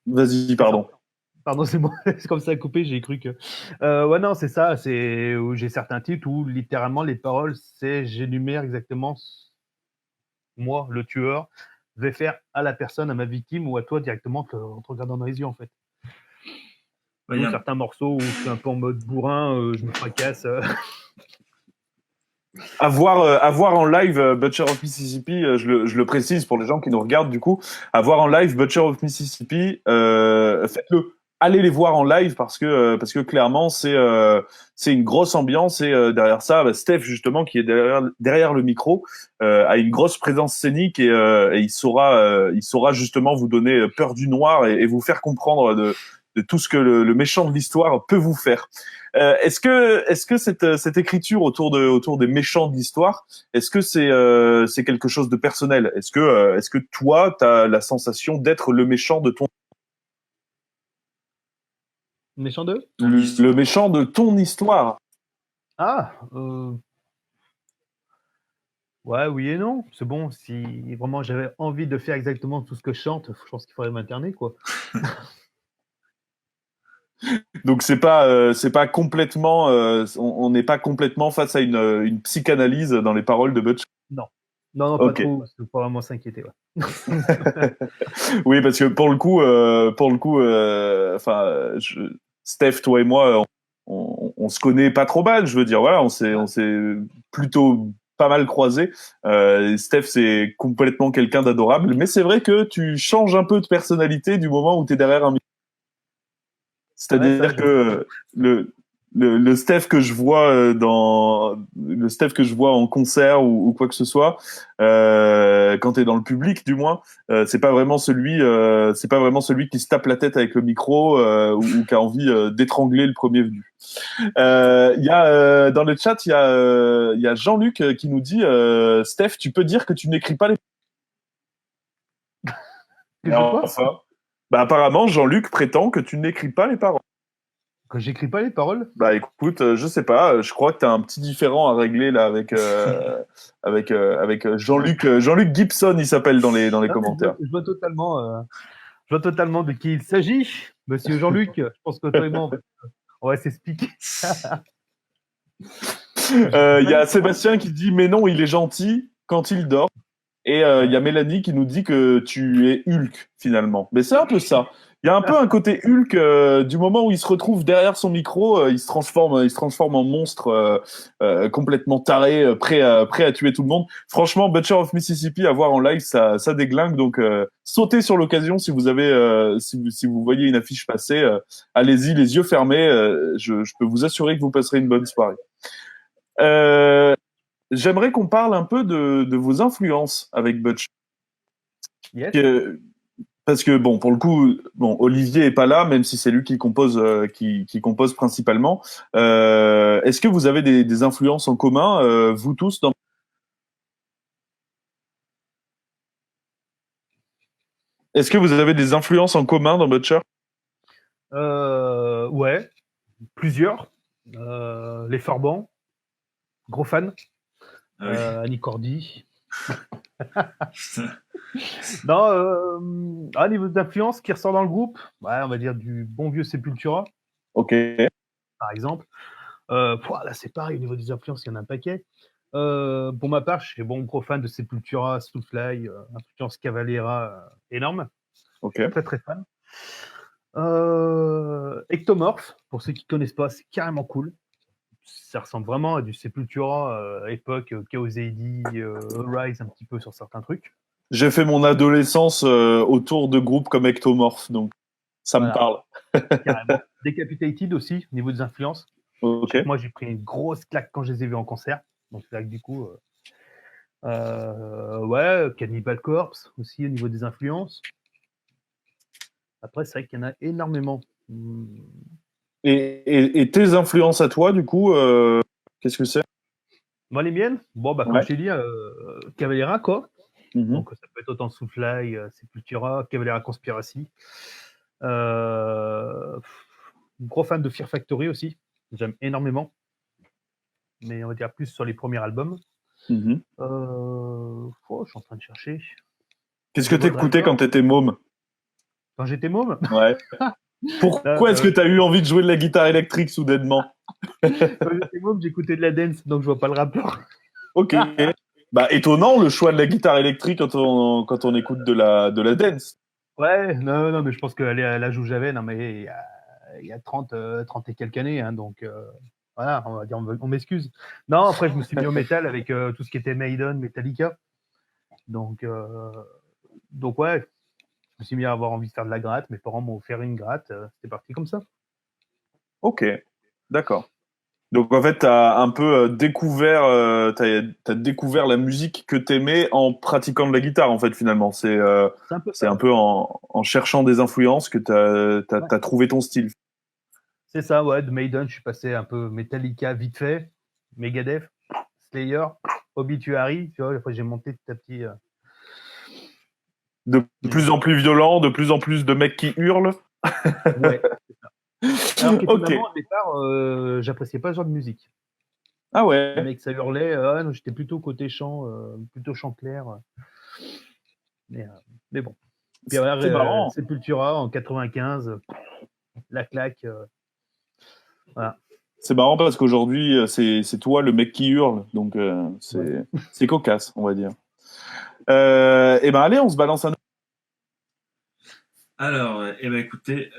Speaker 1: Vas-y, pardon.
Speaker 3: Pardon, c'est moi, c'est comme ça à couper, j'ai cru que. Ouais, non, c'est ça, c'est où j'ai certains titres où littéralement les paroles, c'est j'énumère exactement moi, le tueur, vais faire à la personne, à ma victime ou à toi directement en te regardant dans les yeux, en fait.
Speaker 2: Ouais,
Speaker 3: Ou certains morceaux où je suis un peu en mode bourrin, je me fracasse.
Speaker 1: À voir en live Butcher of Mississippi, je le précise pour les gens qui nous regardent du coup, à voir en live Butcher of Mississippi, faites-le. Allez les voir en live parce que clairement c'est une grosse ambiance et derrière ça Steph justement qui est derrière le micro a une grosse présence scénique et il saura justement vous donner peur du noir et vous faire comprendre de tout ce que le méchant de l'histoire peut vous faire. Est-ce que cette écriture autour des méchants de l'histoire, est-ce que c'est quelque chose de personnel? Est-ce que toi, tu as la sensation d'être le méchant de ton
Speaker 3: Méchant 2?
Speaker 1: le méchant de ton histoire?
Speaker 3: Ah, ouais, oui et non. C'est bon, si vraiment j'avais envie de faire exactement tout ce que je chante, je pense qu'il faudrait m'interner, quoi.
Speaker 1: Donc c'est pas complètement on n'est pas complètement face à une psychanalyse dans les paroles de Butch.
Speaker 3: Non. Non, pas
Speaker 1: Ok.
Speaker 3: trop, il faut vraiment s'inquiéter, ouais.
Speaker 1: Oui, parce que pour le coup, Steph, toi et moi, on se connaît pas trop mal. Je veux dire, voilà, on s'est plutôt pas mal croisés. Steph, c'est complètement quelqu'un d'adorable, mais c'est vrai que tu changes un peu de personnalité du moment où tu es derrière un micro. C'est-à-dire
Speaker 3: Ouais, ça,
Speaker 1: que le Steph que je vois le Steph que je vois en concert ou quoi que ce soit, quand t'es dans le public du moins, c'est pas vraiment celui qui se tape la tête avec le micro ou qui a envie d'étrangler le premier venu. Il y a dans le chat il y a Jean-Luc qui nous dit Steph, tu peux dire que tu n'écris pas les
Speaker 3: que je quoi
Speaker 1: enfin, bah apparemment Jean-Luc prétend que tu n'écris pas les paroles.
Speaker 3: Que j'écris pas les paroles.
Speaker 1: Bah écoute, je sais pas, je crois que tu as un petit différend à régler là avec Jean-Luc Gibson, il s'appelle dans les
Speaker 3: Ah,
Speaker 1: commentaires.
Speaker 3: je vois totalement de qui il s'agit, monsieur Jean-Luc. Je pense que toi et moi, on va s'expliquer.
Speaker 1: Il y a Sébastien qui dit mais non, il est gentil quand il dort. Et il y a Mélanie qui nous dit que tu es Hulk finalement. Mais c'est un peu ça. Il y a un peu un côté Hulk du moment où il se retrouve derrière son micro, il se transforme en monstre complètement taré, prêt à tuer tout le monde. Franchement, Butcher of Mississippi à voir en live, ça déglingue. Donc sautez sur l'occasion si vous avez si vous voyez une affiche passer, allez-y les yeux fermés. Je peux vous assurer que vous passerez une bonne soirée. J'aimerais qu'on parle un peu de vos influences avec Butch.
Speaker 3: Yes.
Speaker 1: Parce que bon, pour le coup, bon, Olivier est pas là, même si c'est lui qui compose principalement. Est-ce que vous avez des influences en commun, vous tous dans... Est-ce que vous avez des influences en commun dans Butcher?
Speaker 3: Ouais, plusieurs. Les Forbans, gros fan.
Speaker 2: Ah oui.
Speaker 3: Annie Cordy. Non, à niveau d'influence qui ressort dans le groupe, ouais, on va dire du bon vieux Sepultura,
Speaker 1: Ok.
Speaker 3: par exemple. Là, c'est pareil, au niveau des influences, il y en a un paquet. Pour ma part, je suis bon gros fan de Sepultura, Soulfly, influence Cavalera énorme.
Speaker 1: Ok.
Speaker 3: Très, très fan. Ectomorph, pour ceux qui ne connaissent pas, c'est carrément cool. Ça ressemble vraiment à du Sepultura, époque Chaos AD, Rise un petit peu sur certains trucs.
Speaker 1: J'ai fait mon adolescence autour de groupes comme Ectomorph, donc ça me parle.
Speaker 3: Carrément. Decapitated aussi, au niveau des influences.
Speaker 1: Ok.
Speaker 3: Moi, j'ai pris une grosse claque quand je les ai vus en concert. Donc, là, du coup, ouais, Cannibal Corpse aussi, au niveau des influences. Après, c'est vrai qu'il y en a énormément.
Speaker 1: Et tes influences à toi, du coup, qu'est-ce que c'est?
Speaker 3: Moi, les miennes, bon, bah, comme
Speaker 1: Ouais.
Speaker 3: je t'ai dit, Cavalera, quoi.
Speaker 1: Mhm.
Speaker 3: Donc, ça peut être autant Soulfly, Sepultura, Cavalera Conspiracy. Gros fan de Fear Factory aussi. J'aime énormément. Mais on va dire plus sur les premiers albums.
Speaker 1: Mhm.
Speaker 3: Je suis en train de chercher.
Speaker 1: Qu'est-ce que t'écoutais quand t'étais môme?
Speaker 3: Quand j'étais môme,
Speaker 1: Ouais. Pourquoi est-ce que t'as eu envie de jouer de la guitare électrique soudainement?
Speaker 3: quand j'étais môme, j'écoutais de la dance, donc je vois pas le rapport.
Speaker 1: Ok. Bah étonnant le choix de la guitare électrique quand on écoute de la dance.
Speaker 3: Ouais, non, mais je pense qu'à l'âge où j'avais, non, mais il y a 30 et quelques années, hein, donc Voilà, on va dire, on m'excuse. Non, après, je me suis mis au métal avec tout ce qui était Maiden, Metallica. Donc ouais, je me suis mis à avoir envie de faire de la gratte. Mes parents m'ont offert une gratte. C'était parti comme ça.
Speaker 1: Ok, d'accord. Donc en fait, t'as un peu t'as découvert la musique que t'aimais en pratiquant de la guitare, en fait, finalement.
Speaker 3: C'est un peu
Speaker 1: C'est
Speaker 3: ça.
Speaker 1: un peu en cherchant des influences que t'as trouvé ton style.
Speaker 3: C'est ça, ouais. De Maiden, je suis passé un peu Metallica vite fait, Megadeth, Slayer, Obituary. Tu vois, après, j'ai monté petit à petit.
Speaker 1: De plus en plus violent, de plus en plus de mecs qui hurlent.
Speaker 3: Ouais. Alors
Speaker 1: Ok.
Speaker 3: qu'étonnamment, au départ, j'appréciais pas ce genre de musique.
Speaker 1: Ah
Speaker 3: Les
Speaker 1: ouais.
Speaker 3: mecs, ça hurlait. Non, j'étais plutôt côté chant, plutôt chant clair. Mais bon. Puis
Speaker 1: C'est
Speaker 3: après,
Speaker 1: marrant.
Speaker 3: Sepultura en 95, la claque. Voilà.
Speaker 1: C'est marrant parce qu'aujourd'hui, c'est toi le mec qui hurle. Donc, c'est cocasse, on va dire. Et ben allez, on se balance un.
Speaker 2: Alors, écoutez,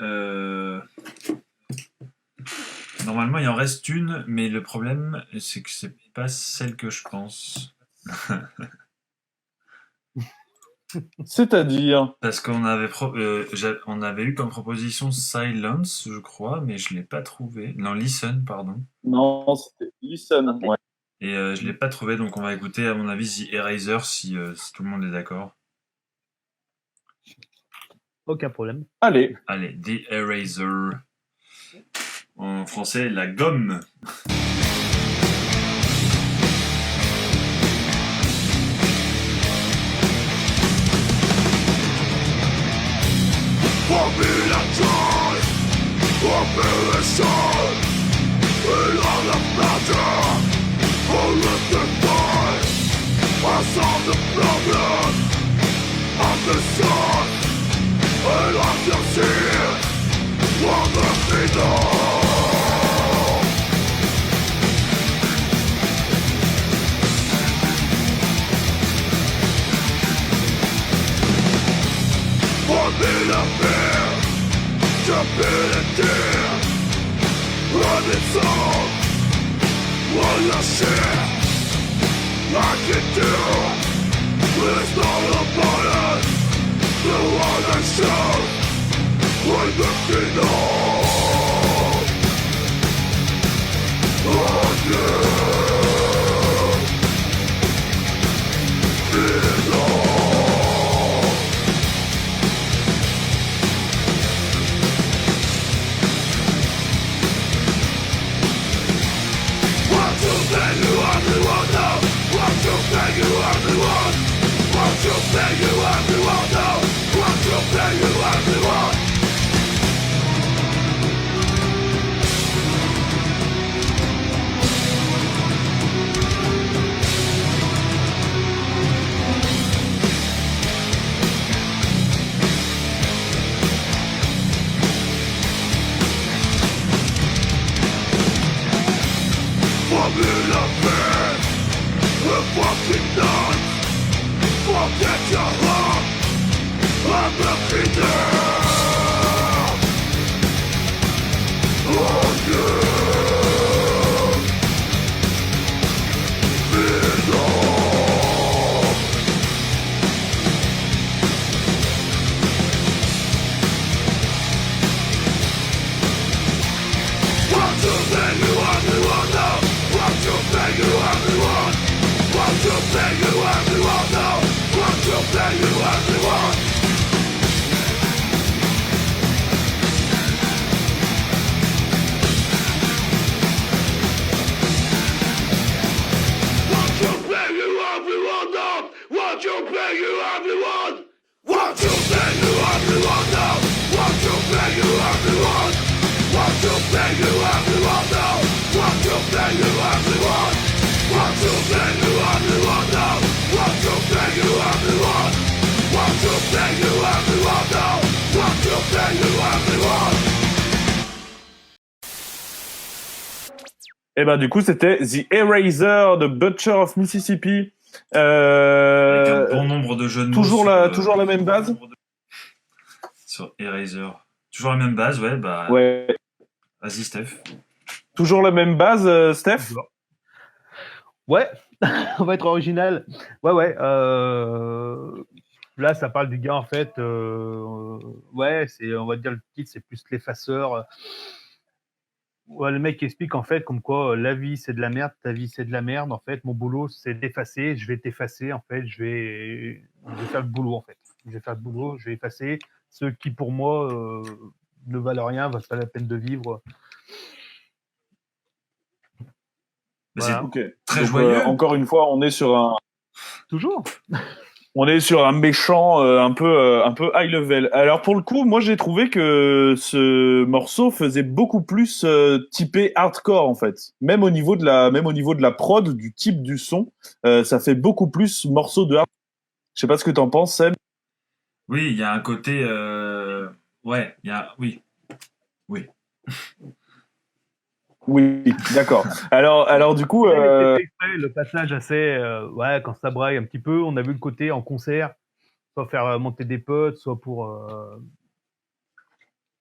Speaker 2: normalement il en reste une, mais le problème c'est que c'est pas celle que je pense.
Speaker 1: C'est-à-dire.
Speaker 2: Parce qu'on avait, on avait eu comme proposition Silence, je crois, mais je l'ai pas trouvé. Non, Listen, pardon.
Speaker 1: Non, c'était Listen.
Speaker 3: Ok.
Speaker 1: Ouais.
Speaker 2: Et je l'ai pas trouvé, donc on va écouter, à mon avis, The Eraser, si tout le monde est d'accord.
Speaker 3: Aucun problème.
Speaker 1: Allez.
Speaker 2: Allez, The Eraser. En français, la gomme.
Speaker 1: Et ben du coup, c'était The Eraser de Butcher of Mississippi.
Speaker 2: Avec un bon nombre de jeux de mots.
Speaker 1: Toujours la même base.
Speaker 2: Sur Eraser. Toujours la même base, ouais. Bah,
Speaker 1: Ouais.
Speaker 2: vas-y, Steph.
Speaker 1: Toujours la même base, Steph?
Speaker 3: Ouais, on va être original. Ouais. Là, ça parle du gars, en fait. Ouais, on va dire le titre, c'est plus l'effaceur. Ouais, le mec explique, en fait, comme quoi la vie, c'est de la merde, ta vie, c'est de la merde. En fait, mon boulot, c'est d'effacer. Je vais t'effacer, en fait. Je vais faire le boulot, en fait. Je vais faire le boulot, je vais effacer ceux qui, pour moi, ne valent rien, valent pas la peine de vivre.
Speaker 2: Mais
Speaker 3: Voilà.
Speaker 1: Ok.
Speaker 2: Très
Speaker 1: Donc,
Speaker 2: joyeux.
Speaker 1: encore une fois, on est sur
Speaker 3: Toujours.
Speaker 1: un méchant un peu high level. Alors pour le coup, moi j'ai trouvé que ce morceau faisait beaucoup plus typé hardcore en fait. Même au niveau de la prod, du type du son, ça fait beaucoup plus morceau de hard. Je sais pas ce que t'en penses, Seb.
Speaker 2: Oui, il y a un côté. Ouais, il y a. Oui.
Speaker 1: Oui, d'accord. Alors du coup,
Speaker 3: Ouais, mais c'était exprès, le passage assez. Ouais, quand ça braille un petit peu, on a vu le côté en concert, soit faire monter des potes, soit pour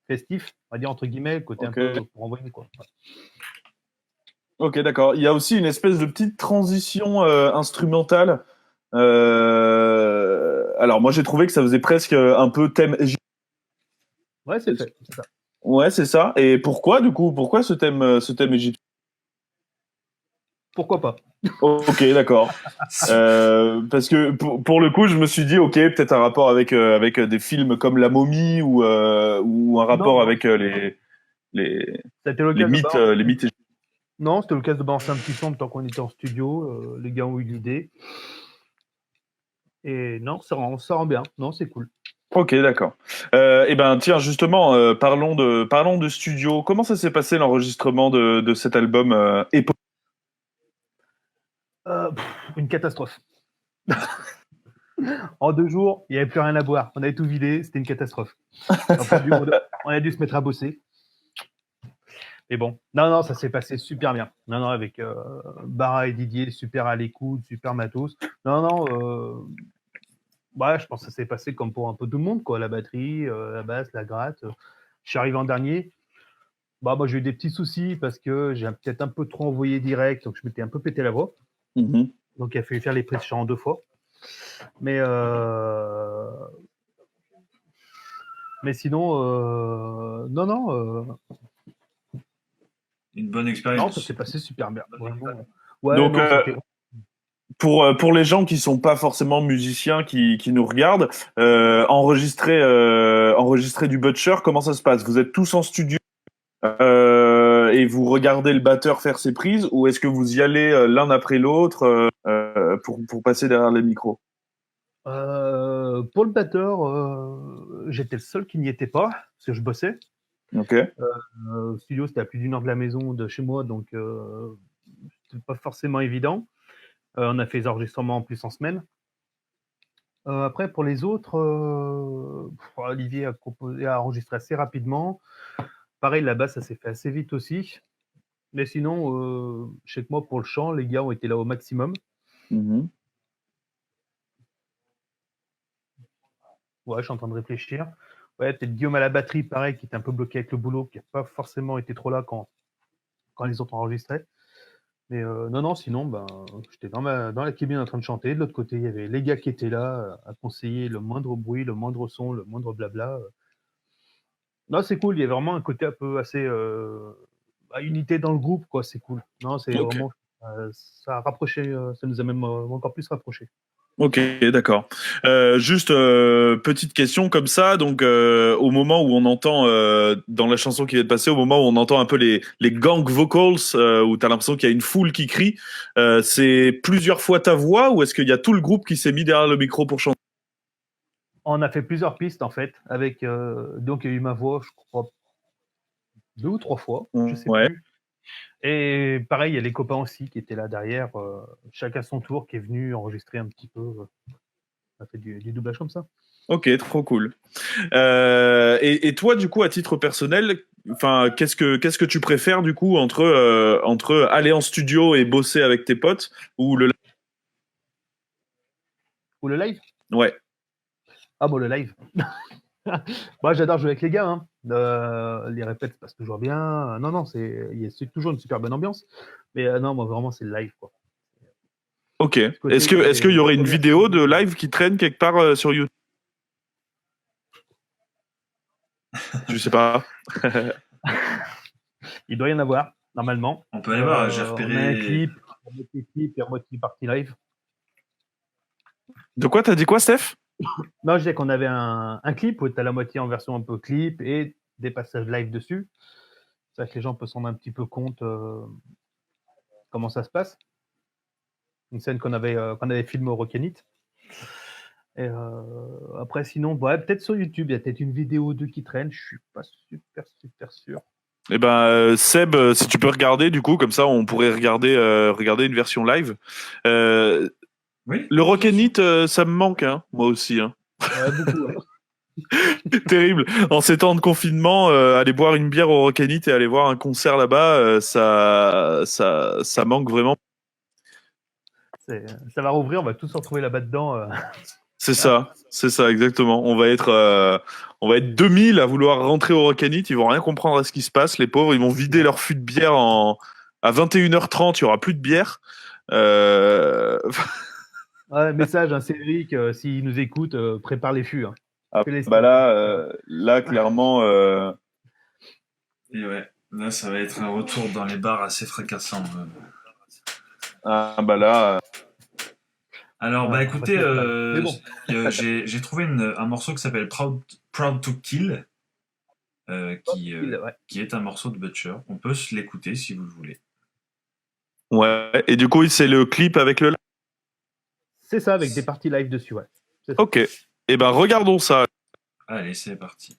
Speaker 3: festif, on va dire entre guillemets, le côté un
Speaker 1: Ok.
Speaker 3: peu pour envoyer quoi. Ouais.
Speaker 1: ok, d'accord. Il y a aussi une espèce de petite transition instrumentale. Alors moi j'ai trouvé que ça faisait presque un peu thème.
Speaker 3: Ouais, c'est fait, c'est ça.
Speaker 1: Ouais, c'est ça. Et pourquoi, du coup, pourquoi ce thème égyptien?
Speaker 3: Pourquoi pas?
Speaker 1: Ok, d'accord. Parce que pour le coup, je me suis dit, ok, peut-être un rapport avec des films comme La Momie ou un rapport
Speaker 3: Non,
Speaker 1: avec les
Speaker 3: c'était l'occasion de balancer.
Speaker 1: les mythes égyptiens.
Speaker 3: Non, c'était l'occasion de balancer un petit son tant qu'on était en studio. Les gars ont eu l'idée. Et non, ça rend bien. Non, c'est cool.
Speaker 1: Ok, d'accord. Eh ben, tiens, justement, parlons de studio. Comment ça s'est passé l'enregistrement de cet album
Speaker 3: Une catastrophe. En 2 jours, il n'y avait plus rien à boire. On avait tout vidé, c'était une catastrophe. Après, on a dû se mettre à bosser. Mais bon, non, ça s'est passé super bien. Non, avec Bara et Didier, super à l'écoute, super matos. Non, ouais, je pense que ça s'est passé comme pour un peu tout le monde, quoi. La batterie, la basse, la gratte. Je suis arrivé en dernier. Bah, moi, j'ai eu des petits soucis parce que j'ai peut-être un peu trop envoyé direct, donc je m'étais un peu pété la voix.
Speaker 1: Mhm.
Speaker 3: Donc, il a fallu faire les prises de chant 2 fois. Mais sinon, non,
Speaker 2: Une bonne
Speaker 3: ça
Speaker 2: expérience.
Speaker 3: s'est passé super bien. Vraiment. Ouais,
Speaker 1: Donc,
Speaker 3: non, c'était.
Speaker 1: pour les gens qui sont pas forcément musiciens, qui nous regardent, enregistrer du Butcher, comment ça se passe? Vous êtes tous en studio et vous regardez le batteur faire ses prises, ou est-ce que vous y allez l'un après l'autre pour passer derrière les micros?
Speaker 3: Pour le batteur, j'étais le seul qui n'y était pas, parce que je bossais.
Speaker 1: Ok.
Speaker 3: Au studio, c'était à plus d'1 heure de la maison, de chez moi, donc c'était pas forcément évident. On a fait les enregistrements en plus en semaine. Après, pour les autres, Olivier a enregistré assez rapidement. Pareil, la basse, ça s'est fait assez vite aussi. Mais sinon, je sais que moi, pour le chant, les gars ont été là au maximum.
Speaker 1: Mhm.
Speaker 3: Ouais, je suis en train de réfléchir. Ouais, peut-être Guillaume à la batterie, pareil, qui était un peu bloqué avec le boulot, qui n'a pas forcément été trop là quand les autres enregistraient. Mais non, sinon, ben, j'étais dans la cabine en train de chanter. De l'autre côté, il y avait les gars qui étaient là à conseiller le moindre bruit, le moindre son, le moindre blabla. Non, c'est cool. Il y a vraiment un côté un peu assez unité dans le groupe, quoi. C'est cool. Non, c'est
Speaker 1: Ok.
Speaker 3: vraiment ça a rapproché, ça nous a même encore plus rapprochés.
Speaker 1: Ok, d'accord. Juste petite question comme ça. Donc, au moment où on entend dans la chanson qui vient de passer, au moment où on entend un peu les gang vocals, où t'as l'impression qu'il y a une foule qui crie, c'est plusieurs fois ta voix, ou est-ce qu'il y a tout le groupe qui s'est mis derrière le micro pour chanter?
Speaker 3: On a fait plusieurs pistes en fait, avec donc il y a eu ma voix, je crois 2 ou 3 fois, je sais
Speaker 1: Ouais.
Speaker 3: plus. Et pareil, il y a les copains aussi qui étaient là derrière, chacun son tour, qui est venu enregistrer un petit peu. On a fait du doublage comme ça.
Speaker 1: Ok, trop cool. Et toi, du coup, à titre personnel, enfin, qu'est-ce que tu préfères du coup entre aller en studio et bosser avec tes potes ou le
Speaker 3: Ou le live?
Speaker 1: ouais.
Speaker 3: Ah bon, le live. Moi, j'adore jouer avec les gars. Hein. Les répètes se passent toujours bien. Non, c'est toujours une super bonne ambiance. Mais non, moi, vraiment, c'est le live. Quoi.
Speaker 1: Ok.
Speaker 3: Ce côté,
Speaker 1: Est-ce qu'il y aurait une
Speaker 3: c'est-
Speaker 1: vidéo de live qui traîne quelque part sur YouTube? Je sais pas.
Speaker 3: Il doit y en avoir, normalement.
Speaker 2: On peut aller voir, j'ai
Speaker 3: On a un
Speaker 2: repéré.
Speaker 3: clip, un moitié clip et un moitié partie live.
Speaker 1: De quoi t'as dit quoi, Steph?
Speaker 3: Non, je disais qu'on avait un clip où tu as la moitié en version un peu clip et des passages live dessus. C'est vrai que les gens peuvent se rendre un petit peu compte comment ça se passe. Une scène qu'on avait filmée au Rockenit. Et après, sinon, ouais, peut-être sur YouTube, il y a peut-être une vidéo ou deux qui traîne. Je suis pas super sûr.
Speaker 1: Eh ben, Seb, si tu peux regarder, du coup, comme ça, on pourrait regarder une version live.
Speaker 2: Oui.
Speaker 1: Le Rockenit, ça me manque, hein, moi aussi. Hein.
Speaker 3: Ouais, beaucoup. Ouais.
Speaker 1: Terrible. En ces temps de confinement, aller boire une bière au Rockenit et aller voir un concert là-bas, ça manque vraiment.
Speaker 3: Ça va rouvrir, on va tous se retrouver là-bas dedans.
Speaker 1: C'est ça, exactement. On va être 2000 à vouloir rentrer au Rockenit. Ils vont rien comprendre à ce qui se passe, les pauvres. Ils vont vider leur fût de bière à 21h30. Il y aura plus de bière.
Speaker 3: Ouais, message, hein, Cédric, s'il nous écoute, prépare les fûts. Hein.
Speaker 1: Ah,
Speaker 3: Fais les
Speaker 1: bah
Speaker 3: stocks.
Speaker 1: là, clairement.
Speaker 2: Et ouais, là, ça va être un retour dans les bars assez fracassant.
Speaker 1: Ah, bah là.
Speaker 2: Alors,
Speaker 3: Ouais,
Speaker 2: écoutez,
Speaker 3: mais bon.
Speaker 2: j'ai trouvé un morceau qui s'appelle Proud to Kill,
Speaker 3: Ouais.
Speaker 2: qui est un morceau de Butcher. On peut se l'écouter si vous le voulez.
Speaker 1: Ouais. Et du coup, c'est le clip avec le.
Speaker 3: C'est ça, avec des parties live dessus, ouais. C'est ça.
Speaker 1: Ok. Eh ben, regardons ça.
Speaker 2: Allez, c'est parti.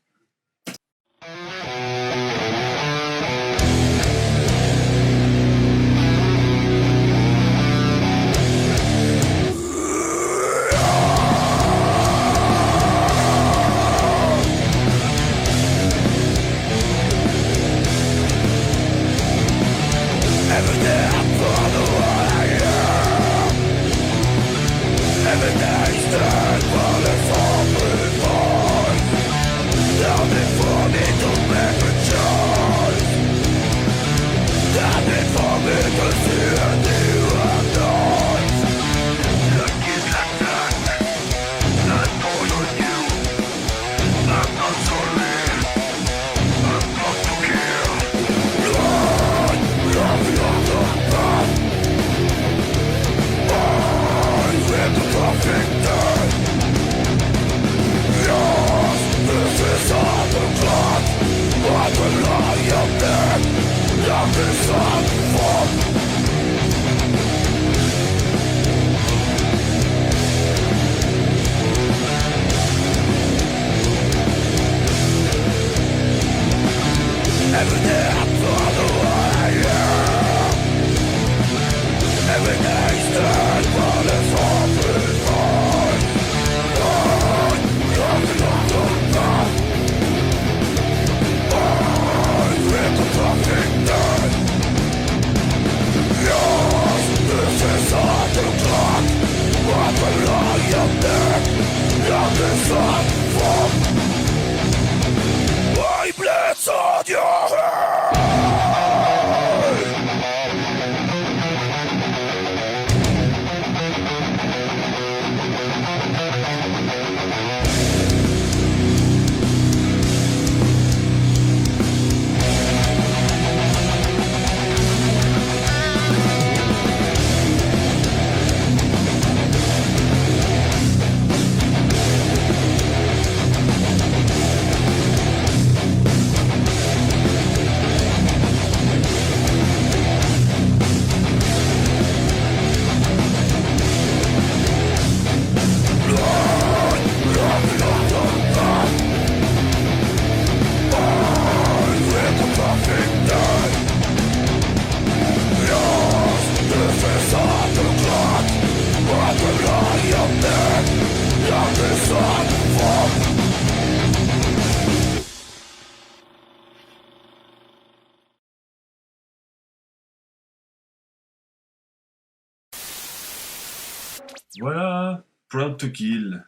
Speaker 2: Voilà, Proud to Kill.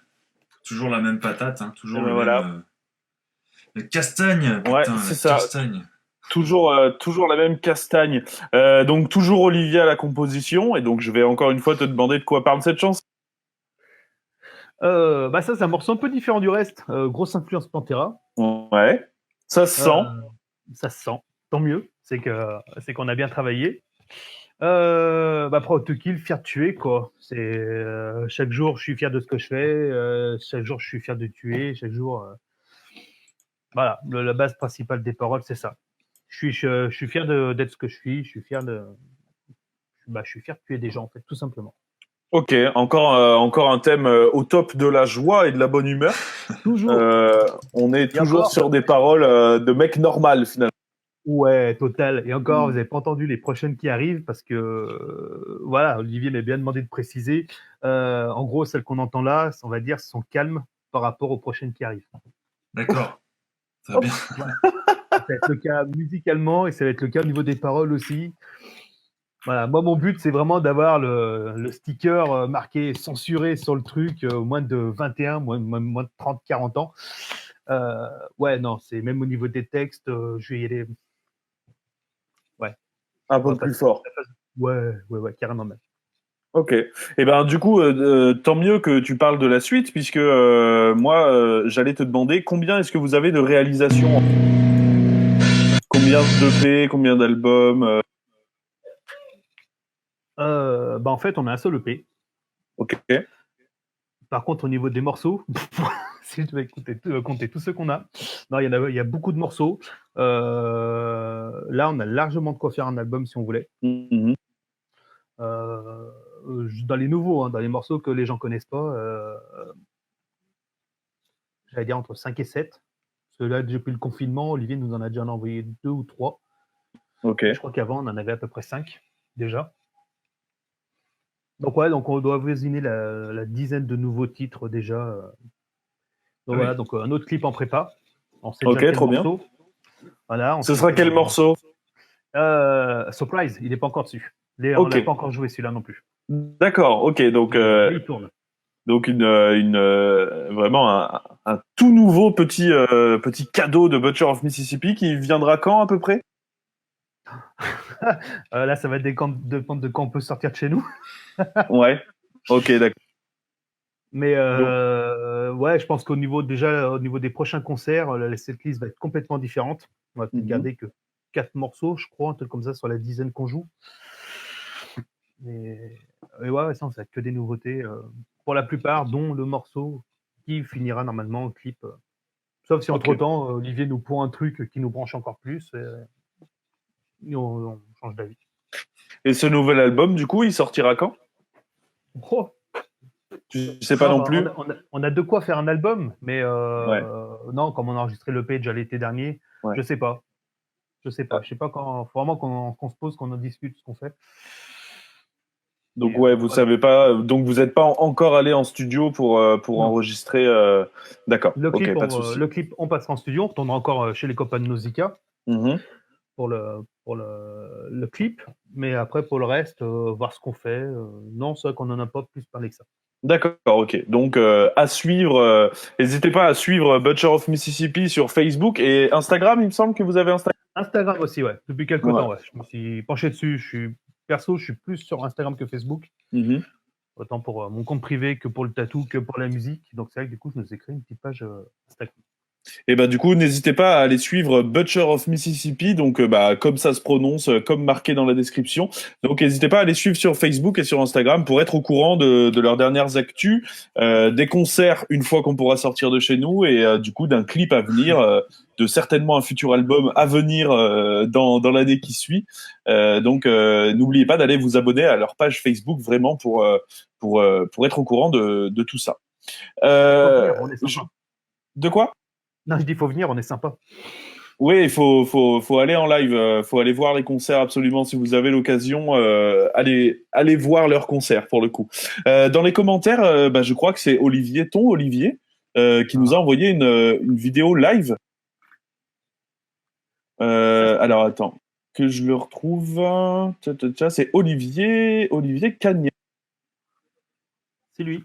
Speaker 2: Toujours la même patate, hein, toujours
Speaker 1: Eh ben
Speaker 2: le
Speaker 1: voilà.
Speaker 2: même. Castagne,
Speaker 1: Ouais,
Speaker 2: putain,
Speaker 1: c'est
Speaker 2: la
Speaker 1: ça.
Speaker 2: castagne.
Speaker 1: Toujours la même castagne. Donc toujours Olivier à la composition. Et donc je vais encore une fois te demander de quoi parle cette chanson.
Speaker 3: Bah ça, c'est un morceau un peu différent du reste. Grosse influence Pantera.
Speaker 1: Ouais. Ça se sent.
Speaker 3: Ça se sent. Tant mieux. C'est qu'on a bien travaillé. Bah, Proud to Kill, fier de tuer, quoi. Chaque jour, je suis fier de ce que je fais. Chaque jour, je suis fier de tuer. Chaque jour, voilà, la base principale des paroles, c'est ça. Je suis fier d'être ce que je suis. Je suis fier je suis fier de tuer des gens, en fait, tout simplement.
Speaker 1: Ok, encore un thème au top de la joie et de la bonne humeur.
Speaker 3: Toujours.
Speaker 1: On est
Speaker 3: Et
Speaker 1: toujours
Speaker 3: encore,
Speaker 1: sur des paroles de mec normal finalement.
Speaker 3: ouais, total. Et encore,
Speaker 1: Mm.
Speaker 3: vous n'avez pas entendu les prochaines qui arrivent parce que, voilà, Olivier m'a bien demandé de préciser. En gros, celles qu'on entend là, on va dire, sont calmes par rapport aux prochaines qui arrivent.
Speaker 2: D'accord. Très bien.
Speaker 3: Voilà. Ça va être le cas musicalement et ça va être le cas au niveau des paroles aussi. Voilà, moi, mon but, c'est vraiment d'avoir le sticker marqué censuré sur le truc, moins de 21, moins de 30, 40 ans. Ouais, non, c'est même au niveau des textes, je vais y aller. Ouais.
Speaker 1: Un
Speaker 3: On
Speaker 1: peu
Speaker 3: va
Speaker 1: plus
Speaker 3: passer
Speaker 1: fort.
Speaker 3: la phase. Ouais, carrément même.
Speaker 1: Ok. Et ben du coup, tant mieux que tu parles de la suite, puisque moi, j'allais te demander combien est-ce que vous avez de réalisations, combien d'EP, combien d'albums.
Speaker 3: Bah, en fait, on a un seul EP.
Speaker 1: Ok.
Speaker 3: Par contre, au niveau des morceaux, si je vais compter tous ceux qu'on a, non, il y a beaucoup de morceaux. Là, on a largement de quoi faire un album si on voulait.
Speaker 1: Mhm.
Speaker 3: Dans les nouveaux, hein, dans les morceaux que les gens connaissent pas, j'allais dire entre 5 et 7. Parce que là, depuis le confinement, Olivier nous en a déjà envoyé 2 ou 3.
Speaker 1: Ok.
Speaker 3: Je crois qu'avant, on en avait à peu près 5 déjà. Donc, ouais, donc on doit voisiner la dizaine de nouveaux titres déjà. Donc,
Speaker 2: Ah
Speaker 3: voilà,
Speaker 2: oui.
Speaker 3: donc un autre clip en prépa. On sait
Speaker 1: Ok,
Speaker 3: déjà quel
Speaker 1: trop bien.
Speaker 3: morceau. Voilà,
Speaker 1: Ce sera quel morceau?
Speaker 3: Surprise, il n'est pas encore dessus. On
Speaker 1: Ok.
Speaker 3: l'a pas encore joué celui-là non plus.
Speaker 1: D'accord. Ok. Donc
Speaker 3: Mais il tourne.
Speaker 1: donc vraiment un tout nouveau petit cadeau de Butcher of Mississippi qui viendra quand à peu près?
Speaker 3: Là, ça va dépendre de quand on peut sortir de chez nous.
Speaker 1: Ouais. Ok, d'accord.
Speaker 3: Mais
Speaker 1: Donc,
Speaker 3: ouais, je pense qu'au niveau des prochains concerts, la setlist va être complètement différente. On va peut-être garder que 4 morceaux, je crois, un truc comme ça sur la dizaine qu'on joue. Et ouais, ça va être que des nouveautés pour la plupart, dont le morceau qui finira normalement au clip. Sauf si
Speaker 1: Ok.
Speaker 3: entre-temps, Olivier nous pond un truc qui nous branche encore plus. Et on change d'avis.
Speaker 1: Et ce nouvel album, du coup, il sortira quand?
Speaker 3: Oh,
Speaker 1: Tu sais pas
Speaker 3: non,
Speaker 1: non
Speaker 3: bah,
Speaker 1: plus?
Speaker 3: on a de quoi faire un album, mais
Speaker 1: Ouais.
Speaker 3: non, comme on a enregistré l'EP déjà l'été dernier,
Speaker 1: Ouais.
Speaker 3: je sais pas. Je sais pas.
Speaker 1: Ah.
Speaker 3: Je sais pas quand. Faut vraiment qu'on se pose, qu'on en discute ce qu'on fait.
Speaker 1: Donc
Speaker 3: Et
Speaker 1: ouais, vous
Speaker 3: voilà.
Speaker 1: savez pas. Donc vous n'êtes pas encore allé en studio pour
Speaker 3: Non.
Speaker 1: enregistrer. D'accord. Ok, pas de souci.
Speaker 3: Le clip, on passera en studio. On retournera encore chez les copains de Nausicaa
Speaker 1: Mhm.
Speaker 3: pour le clip. Mais après, pour le reste, voir ce qu'on fait. Non, c'est vrai qu'on en a pas plus parlé que ça.
Speaker 1: D'accord, ok. Donc à suivre. N'hésitez pas à suivre Butcher of Mississippi sur Facebook et Instagram. Il me semble que vous avez Instagram.
Speaker 3: Instagram aussi, ouais. Depuis quelques
Speaker 1: Ouais.
Speaker 3: temps, ouais. Je me suis penché dessus. Perso, je suis plus sur Instagram que Facebook.
Speaker 1: Mhm.
Speaker 3: Autant pour mon compte privé que pour le tatou, que pour la musique. Donc c'est vrai que du coup, je nous ai créé une petite page Instagram.
Speaker 1: Et bah du coup, n'hésitez pas à aller suivre Butcher of Mississippi, donc comme ça se prononce, comme marqué dans la description. Donc n'hésitez pas à les suivre sur Facebook et sur Instagram pour être au courant de leurs dernières actus, des concerts une fois qu'on pourra sortir de chez nous et du coup d'un clip à venir, de certainement un futur album à venir dans l'année qui suit. Donc n'oubliez pas d'aller vous abonner à leur page Facebook vraiment pour être au courant de tout ça.
Speaker 3: Faut venir, on est
Speaker 1: Je-
Speaker 3: sympa.
Speaker 1: De quoi?
Speaker 3: Non, je dis faut venir, on est sympa.
Speaker 1: Oui, faut aller en live, faut aller voir les concerts absolument si vous avez l'occasion. Allez voir leurs concerts pour le coup. Dans les commentaires, je crois que c'est Olivier, qui nous a envoyé une vidéo live. Alors attends, que je le retrouve. C'est Olivier Cagna.
Speaker 3: C'est lui.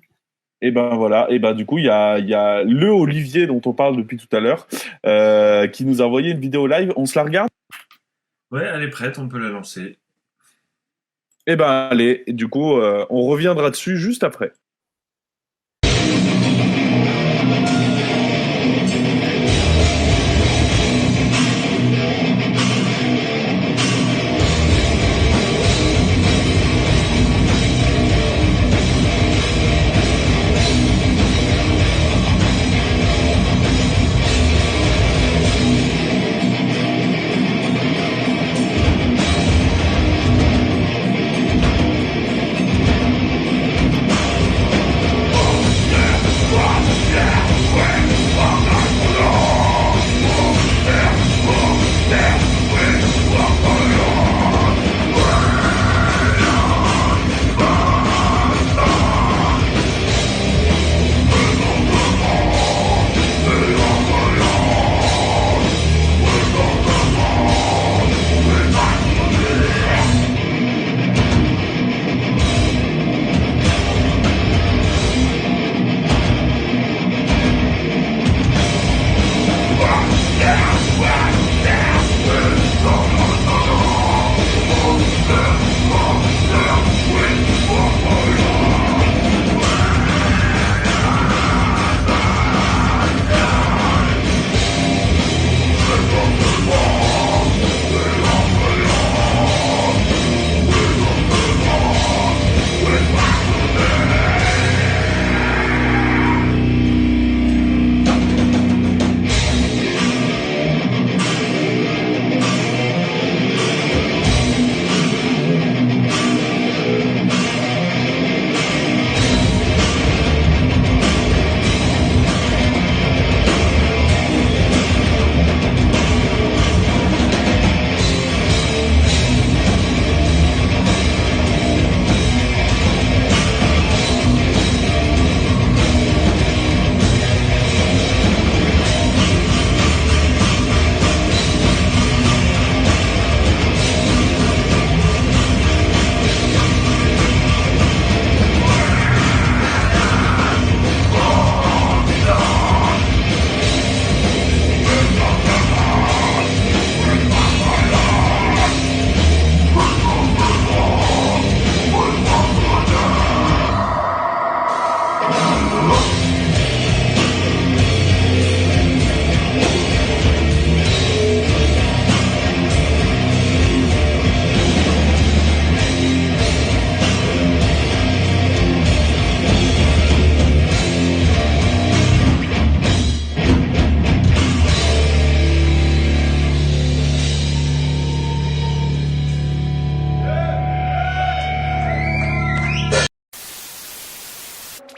Speaker 1: Et ben voilà, et ben du coup il y a le Olivier dont on parle depuis tout à l'heure qui nous a envoyé une vidéo live. On se la regarde?
Speaker 2: Ouais, elle est prête, on peut la lancer.
Speaker 1: Et ben allez, et du coup on reviendra dessus juste après.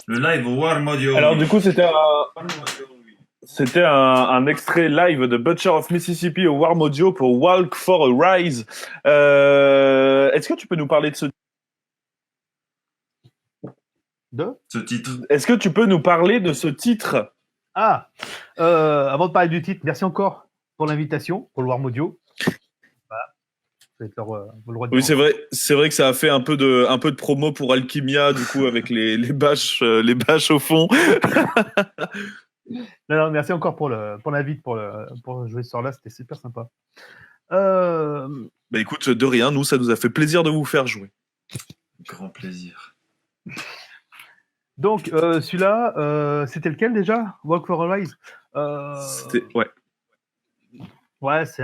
Speaker 2: Le live au War Modio.
Speaker 1: Alors du coup c'était un extrait live de Butcher of Mississippi au War Mojo pour Walk for a Rise. Est-ce que tu peux nous parler de ce
Speaker 2: Ce titre.
Speaker 1: Est-ce que tu peux nous parler de ce titre?
Speaker 3: Ah, avant de parler du titre, merci encore pour l'invitation, pour le War Modio. Voilà. Vous êtes le droit de
Speaker 1: Oui,
Speaker 3: dire.
Speaker 1: c'est vrai que ça a fait un peu de promo pour Alchimia, du coup, avec les bâches au fond.
Speaker 3: Non, merci encore pour l'invite, pour jouer ce soir-là, c'était super sympa.
Speaker 1: Bah écoute, de rien, nous, ça nous a fait plaisir de vous faire jouer.
Speaker 2: Grand plaisir.
Speaker 3: Donc, celui-là, c'était lequel déjà? Walk for a Rise.
Speaker 1: Ouais.
Speaker 3: Ouais, c'est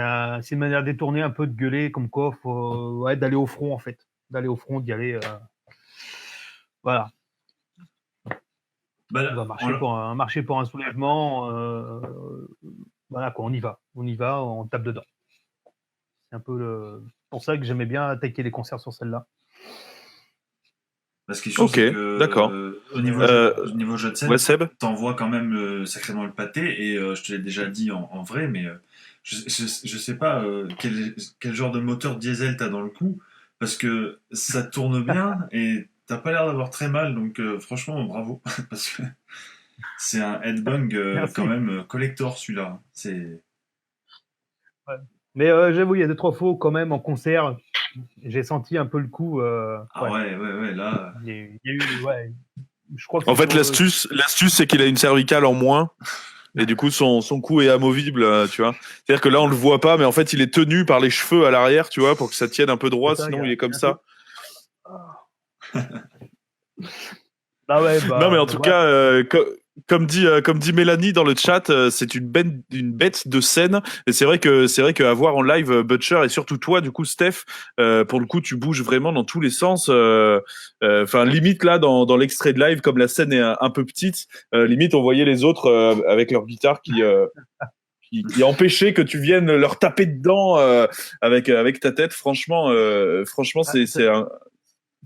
Speaker 3: une manière détournée un peu de gueuler, comme quoi, faut d'aller au front, en fait. D'aller au front, d'y aller. Voilà.
Speaker 2: Bah,
Speaker 3: On va marcher pour un soulèvement. Voilà, quoi, on y va, on tape dedans. C'est un peu pour ça que j'aimais bien attaquer les concerts sur celle-là.
Speaker 2: Parce que c'est que,
Speaker 1: d'accord.
Speaker 2: Au niveau jeu de scène,
Speaker 1: Seb,
Speaker 2: t'envoies quand même sacrément le pâté, et je te l'ai déjà dit en vrai, mais je sais pas quel genre de moteur diesel t'as dans le coup, parce que ça tourne bien et t'as pas l'air d'avoir très mal, donc franchement bravo, parce que c'est un headbang quand même collector celui-là. C'est...
Speaker 3: Ouais. Mais j'avoue, il y a 2-3 fois quand même en concert, j'ai senti un peu le coup.
Speaker 2: Ah ouais, là.
Speaker 3: Il y a eu, Je crois que
Speaker 1: En
Speaker 3: c'est
Speaker 1: fait,
Speaker 3: sur-
Speaker 1: l'astuce, c'est qu'il a une cervicale en moins. Et du coup, son cou est amovible, tu vois. C'est-à-dire que là, on le voit pas, mais en fait, il est tenu par les cheveux à l'arrière, tu vois, pour que ça tienne un peu droit,
Speaker 3: c'est ça,
Speaker 1: sinon il est comme ça.
Speaker 3: Ah ouais,
Speaker 1: Non, mais en tout
Speaker 3: ouais.
Speaker 1: cas, comme dit Mélanie dans le chat, c'est une bête de scène. Et c'est vrai qu'à voir en live Butcher et surtout toi, du coup, Steph, pour le coup, tu bouges vraiment dans tous les sens. Enfin, limite là, dans l'extrait de live, comme la scène est un peu petite, limite on voyait les autres avec leur guitare qui empêchait que tu viennes leur taper dedans avec ta tête. Franchement,
Speaker 3: Ah, ça m'est
Speaker 1: c'est
Speaker 3: déjà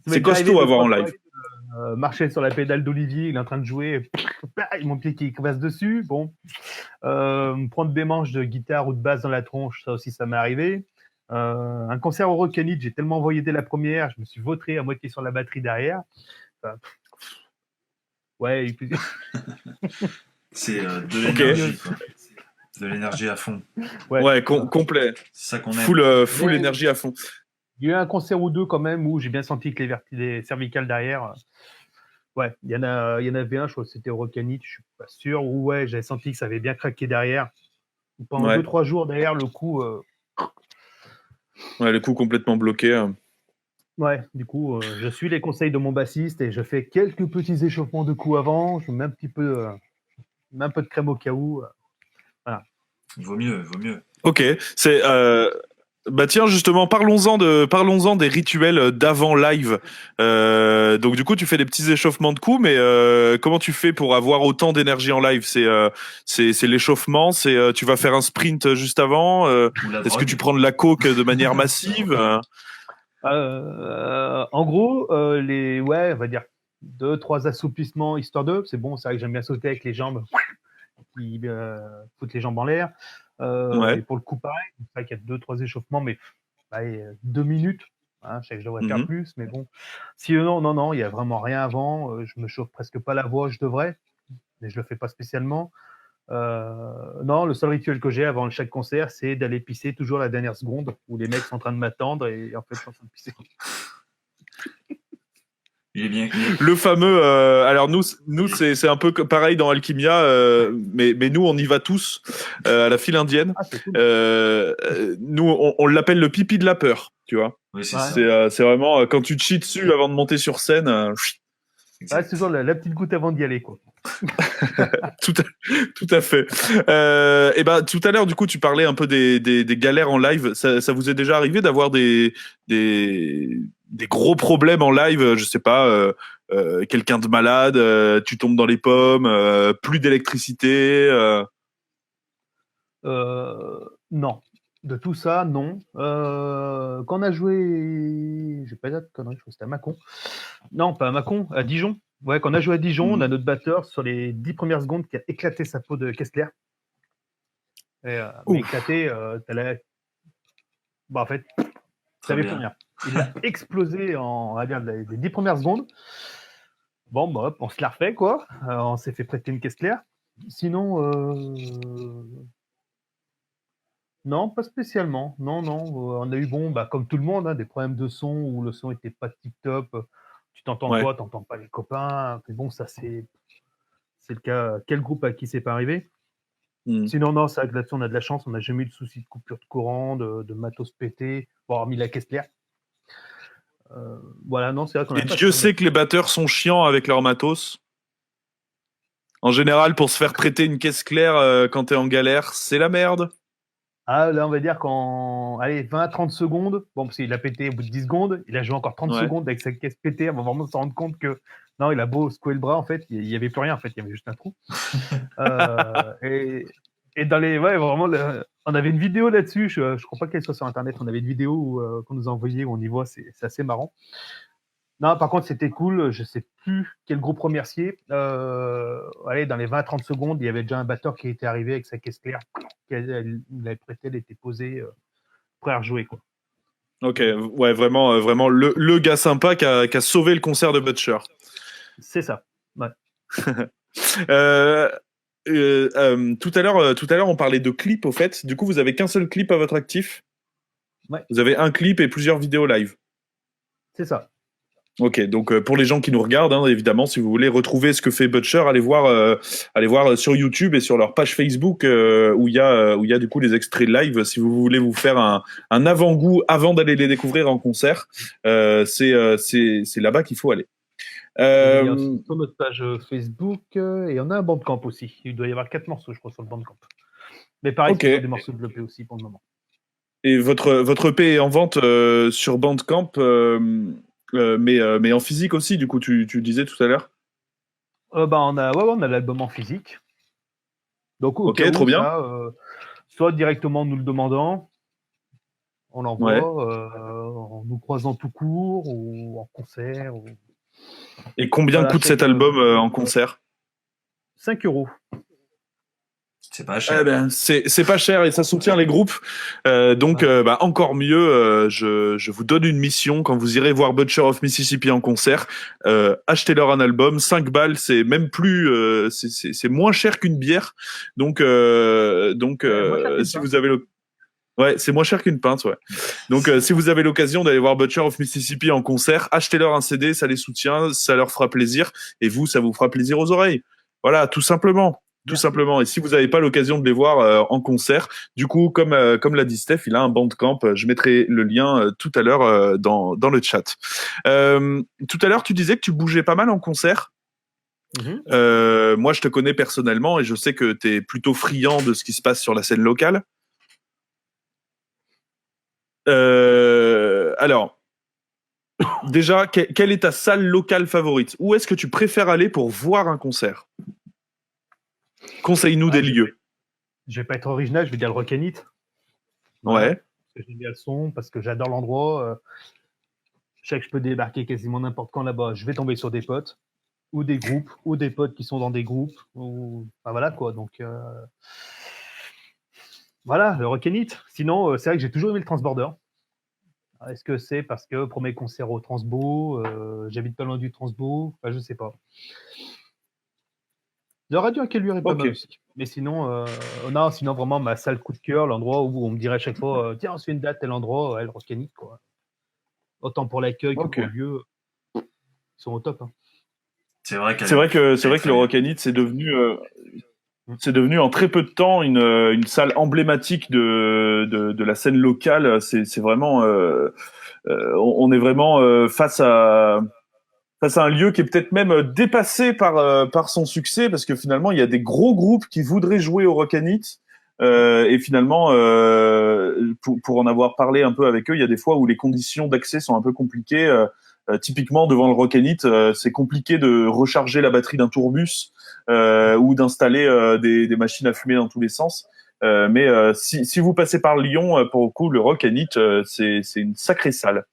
Speaker 3: arrivé
Speaker 1: costaud à
Speaker 3: deux,
Speaker 1: voir
Speaker 3: trois
Speaker 1: en
Speaker 3: fois,
Speaker 1: live.
Speaker 3: marcher sur la pédale d'Olivier, il est en train de jouer, mon pied qui passe dessus. Bon, prendre des manches de guitare ou de basse dans la tronche, ça aussi, ça m'est arrivé. Un concert au Rock It, j'ai tellement envoyé dès la première, je me suis vautré à moitié sur la batterie derrière. Enfin, ouais, et puis-
Speaker 2: C'est de
Speaker 1: Ok.
Speaker 2: l'énergie, quoi. De l'énergie à fond.
Speaker 1: Ouais, complet.
Speaker 2: C'est ça qu'on aime.
Speaker 1: Full
Speaker 3: Ouais.
Speaker 1: énergie à fond.
Speaker 3: il y a eu un concert ou deux quand même où j'ai bien senti que les cervicales derrière. Ouais, il y en avait un, je crois que c'était au Rock It, je suis pas sûr. Où ouais, j'avais senti que ça avait bien craqué derrière. Pendant
Speaker 1: Ouais.
Speaker 3: 2-3 jours derrière, le coup.
Speaker 1: Ouais, le coup complètement bloqué.
Speaker 3: Ouais, du coup, je suis les conseils de mon bassiste et je fais quelques petits échauffements de coups avant. Je mets un petit peu, mets un peu de crème au cas où.
Speaker 2: Vaut mieux.
Speaker 1: Ok, c'est bah tiens justement parlons-en des rituels d'avant live. Donc du coup tu fais des petits échauffements de coups, mais comment tu fais pour avoir autant d'énergie en live? C'est l'échauffement, tu vas faire un sprint juste avant.
Speaker 2: Ou la
Speaker 1: Est-ce que
Speaker 2: drogue.
Speaker 1: tu prends de la coke de manière massive?
Speaker 3: En gros, ouais, on va dire 2-3 assoupissements histoire de. C'est bon, c'est vrai que j'aime bien sauter avec les jambes qui foutent les jambes en l'air.
Speaker 1: Ouais.
Speaker 3: Et pour le coup, pareil, c'est vrai qu'il y a 2-3 échauffements, mais allez, 2 minutes. Hein, je sais que je devrais faire
Speaker 1: Mhm.
Speaker 3: plus, mais bon. Sinon, non, il n'y a vraiment rien avant. Je me chauffe presque pas la voix, je devrais, mais je le fais pas spécialement. Non, le seul rituel que j'ai avant chaque concert, c'est d'aller pisser toujours la dernière seconde où les mecs sont en train de m'attendre et en fait, je suis en train de pisser.
Speaker 2: Il est bien.
Speaker 1: Le fameux. Alors nous c'est un peu pareil dans Alchimia, mais nous on y va tous à la file indienne.
Speaker 3: Ah, c'est cool.
Speaker 1: Nous on l'appelle le pipi de la peur, tu vois.
Speaker 2: Oui, c'est
Speaker 3: Ouais.
Speaker 2: ça.
Speaker 1: C'est vraiment quand tu te chies dessus avant de monter sur scène.
Speaker 3: Ouais, c'est toujours la petite goutte avant d'y aller, quoi.
Speaker 1: Tout à fait. Et ben tout à l'heure du coup tu parlais un peu des galères en live. Ça vous est déjà arrivé d'avoir des gros problèmes en live? Je sais pas. Quelqu'un de malade, tu tombes dans les pommes, plus d'électricité.
Speaker 3: Non. De tout ça, non. Quand on a joué, je vais pas dire de conneries, je crois que c'était à Mâcon. Non, pas à Mâcon, à Dijon. Ouais, quand on a joué à Dijon, on a notre batteur sur les 10 premières secondes qui a éclaté sa peau de Kessler. Et, mais
Speaker 1: Ouf.
Speaker 3: éclaté, en fait, ça
Speaker 2: Très
Speaker 3: avait
Speaker 2: bien.
Speaker 3: plus rien. Il a explosé on va dire, les 10 premières secondes. Bon, bah, hop, on se l'a refait, quoi. On s'est fait prêter une Kessler. Sinon, non, pas spécialement. Non. On a eu, comme tout le monde, hein, des problèmes de son où le son était pas tip-top. Tu t'entends
Speaker 1: Ouais.
Speaker 3: toi, t'entends pas les copains. Mais bon, ça, c'est le cas. Quel groupe à qui c'est pas arrivé?
Speaker 1: Mm.
Speaker 3: Sinon, non, c'est vrai que là-dessus, on a de la chance. On n'a jamais eu de soucis de coupure de courant, de matos pété. Bon, hormis la Kessler. Voilà, non, c'est vrai qu'on a
Speaker 1: Et
Speaker 3: pas
Speaker 1: Dieu
Speaker 3: de-
Speaker 1: sait que les batteurs sont chiants avec leur matos. En général, pour se faire prêter une caisse claire quand t'es en galère, c'est la merde.
Speaker 3: Ah, là, on va dire qu'en 20-30 secondes, bon, parce qu'il a pété au bout de 10 secondes, il a joué encore 30
Speaker 1: Ouais.
Speaker 3: secondes avec sa caisse pétée avant vraiment de se rendre compte que non, il a beau secouer le bras, en fait, il n'y avait plus rien, en fait, il y avait juste un trou. Et dans les. Ouais, vraiment, on avait une vidéo là-dessus, je crois pas qu'elle soit sur Internet, on avait une vidéo qu'on nous a envoyée où on y voit, c'est assez marrant. Non, par contre, c'était cool. Je sais plus quel groupe remercier. Dans les 20-30 secondes, il y avait déjà un batteur qui était arrivé avec sa caisse claire. Il l'avait prêté, elle était posée, prêt à rejouer, quoi.
Speaker 1: Ok, ouais, vraiment le gars sympa qui a sauvé le concert de Butcher.
Speaker 3: C'est ça. Ouais.
Speaker 1: Tout à l'heure, on parlait de clips, au fait. Du coup, vous avez qu'un seul clip à votre actif?
Speaker 3: Ouais.
Speaker 1: Vous avez un clip et plusieurs vidéos live.
Speaker 3: C'est ça.
Speaker 1: Ok, donc pour les gens qui nous regardent, hein, évidemment, si vous voulez retrouver ce que fait Butcher, allez voir sur YouTube et sur leur page Facebook où il y a du coup les extraits de live. Si vous voulez vous faire un avant-goût avant d'aller les découvrir en concert, c'est là-bas qu'il faut aller.
Speaker 3: Il y a
Speaker 1: Euh,
Speaker 3: aussi sur notre page Facebook et on a un Bandcamp aussi. Il doit y avoir 4 morceaux, je crois, sur le Bandcamp. Mais pareil,
Speaker 1: ok.
Speaker 3: c'est des morceaux de l'EP aussi pour le moment.
Speaker 1: Et votre EP est en vente sur Bandcamp, mais en physique aussi, du coup, tu disais tout à l'heure.
Speaker 3: On a l'album en physique. Donc au
Speaker 1: Ok,
Speaker 3: cas
Speaker 1: trop
Speaker 3: où
Speaker 1: bien.
Speaker 3: ça, soit directement en nous le demandant, on l'envoie,
Speaker 1: Ouais.
Speaker 3: en nous croisant tout court ou en concert.
Speaker 1: Et combien
Speaker 3: Voilà,
Speaker 1: coûte
Speaker 3: je sais
Speaker 1: cet
Speaker 3: que
Speaker 1: album en concert?
Speaker 3: 5 €.
Speaker 2: C'est pas
Speaker 1: Eh
Speaker 2: cher.
Speaker 1: ben, c'est pas cher et ça soutient les groupes. Donc,
Speaker 3: Ouais.
Speaker 1: encore mieux, je vous donne une mission. Quand vous irez voir Butcher of Mississippi en concert, achetez-leur un album. 5 balles, c'est même plus, c'est moins cher qu'une bière. Donc,
Speaker 3: Moi, j'arrive
Speaker 1: si
Speaker 3: pas.
Speaker 1: vous avez le Ouais, c'est moins cher qu'une pinte, ouais. Donc, si vous avez l'occasion d'aller voir Butcher of Mississippi en concert, achetez-leur un CD, ça les soutient, ça leur fera plaisir, et vous, ça vous fera plaisir aux oreilles. Voilà, tout simplement. Tout
Speaker 3: Merci.
Speaker 1: simplement. Et si vous n'avez pas l'occasion de les voir en concert, du coup, comme l'a dit Steph, il a un Bandcamp. Je mettrai le lien tout à l'heure dans le chat. Tout à l'heure, tu disais que tu bougeais pas mal en concert. Moi, je te connais personnellement et je sais que tu es plutôt friand de ce qui se passe sur la scène locale. Alors, déjà, quelle est ta salle locale favorite? Où est-ce que tu préfères aller pour voir un concert? Conseille-nous des lieux.
Speaker 3: Je vais pas être original, je vais dire le Rockanit.
Speaker 1: Ouais.
Speaker 3: Parce que j'aime bien le son, parce que j'adore l'endroit. Je sais que je peux débarquer quasiment n'importe quand là-bas. Je vais tomber sur des potes, ou des groupes, ou des potes qui sont dans des groupes. Enfin, voilà quoi. Donc, voilà, le Rockanit. Sinon, c'est vrai que j'ai toujours aimé le Transborder. Est-ce que c'est parce que pour mes concerts au Transbo, j'habite pas loin du Transbo? Enfin, je sais pas. Le Radio Caluire est pas mal aussi. Mais sinon, non, sinon vraiment ma salle coup de cœur, l'endroit où on me dirait à chaque fois, tiens, on se fait une date, tel endroit, le Rockanit, quoi. Autant pour l'accueil que pour le lieu, ils sont au top. Hein.
Speaker 2: C'est vrai
Speaker 1: C'est vrai que le Rockanit, c'est devenu en très peu de temps une salle emblématique de la scène locale. C'est vraiment, on est vraiment face à un lieu qui est peut-être même dépassé par son succès, parce que finalement, il y a des gros groupes qui voudraient jouer au Rockanit. Et finalement, pour en avoir parlé un peu avec eux, il y a des fois où les conditions d'accès sont un peu compliquées. Typiquement, devant le Rockanit, c'est compliqué de recharger la batterie d'un tourbus ou d'installer des machines à fumer dans tous les sens. Mais si vous passez par Lyon, pour le coup, le Rockanit, c'est une sacrée salle.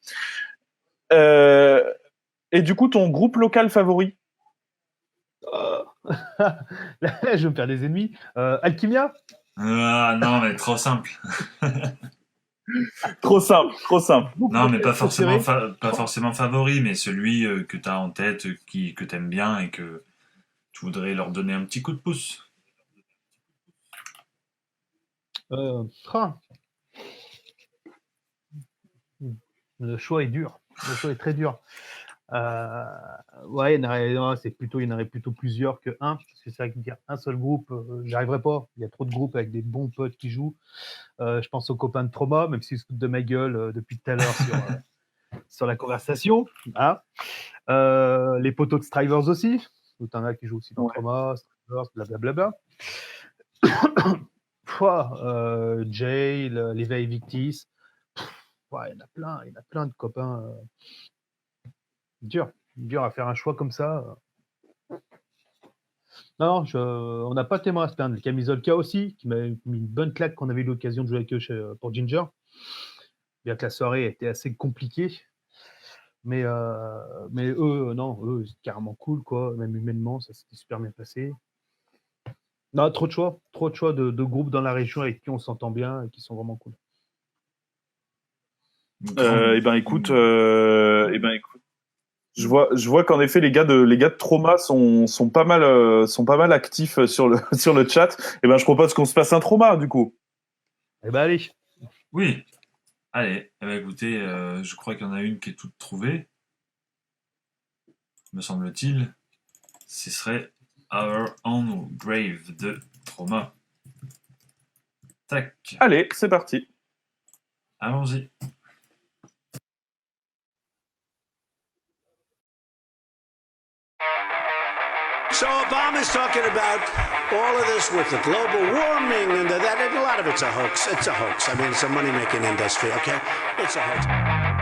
Speaker 1: Et du coup, ton groupe local favori?
Speaker 3: Là, je vais me faire des ennemis. Alchimia?
Speaker 2: Ah non, mais trop simple.
Speaker 1: Trop simple, trop simple.
Speaker 2: Non, mais pas forcément favori, mais celui que tu as en tête, que tu aimes bien et que tu voudrais leur donner un petit coup de pouce.
Speaker 3: Le choix est dur. Le choix est très dur. Ouais, il y en aurait plutôt plusieurs que un. Parce que c'est vrai que dire un seul groupe, j'y arriverai pas. Il y a trop de groupes avec des bons potes qui jouent. Je pense aux copains de Trauma, même s'ils se foutent de ma gueule depuis tout à l'heure sur la conversation. Hein. Les poteaux de Strivers aussi. Tout un as qui jouent aussi dans Trauma, Strivers, blablabla. Jay, l'éveil Victis. Ouais, il y en a plein de copains. Dur à faire un choix comme ça. Non, on n'a pas tellement à se plaindre. Le Camisolka aussi, qui m'a mis une bonne claque qu'on avait eu l'occasion de jouer avec eux pour Ginger. Bien que la soirée était assez compliquée. Mais eux, eux, c'est carrément cool, quoi. Même humainement, ça s'était super bien passé. Non, trop de choix de groupes dans la région avec qui on s'entend bien et qui sont vraiment cool.
Speaker 1: Écoute, je vois qu'en effet les gars de Trauma sont pas mal actifs sur le chat. Je propose qu'on se passe un Trauma du coup.
Speaker 3: Allez.
Speaker 2: Oui. Allez. Écoutez, je crois qu'il y en a une qui est toute trouvée. me semble-t-il, ce serait Our Own Grave de Trauma. Tac,
Speaker 1: Allez, c'est parti.
Speaker 2: allons-y.
Speaker 7: So Obama's talking about all of this with the global warming and that, and a lot of it's a hoax. It's a hoax. I mean, it's a money-making industry, okay? It's a hoax.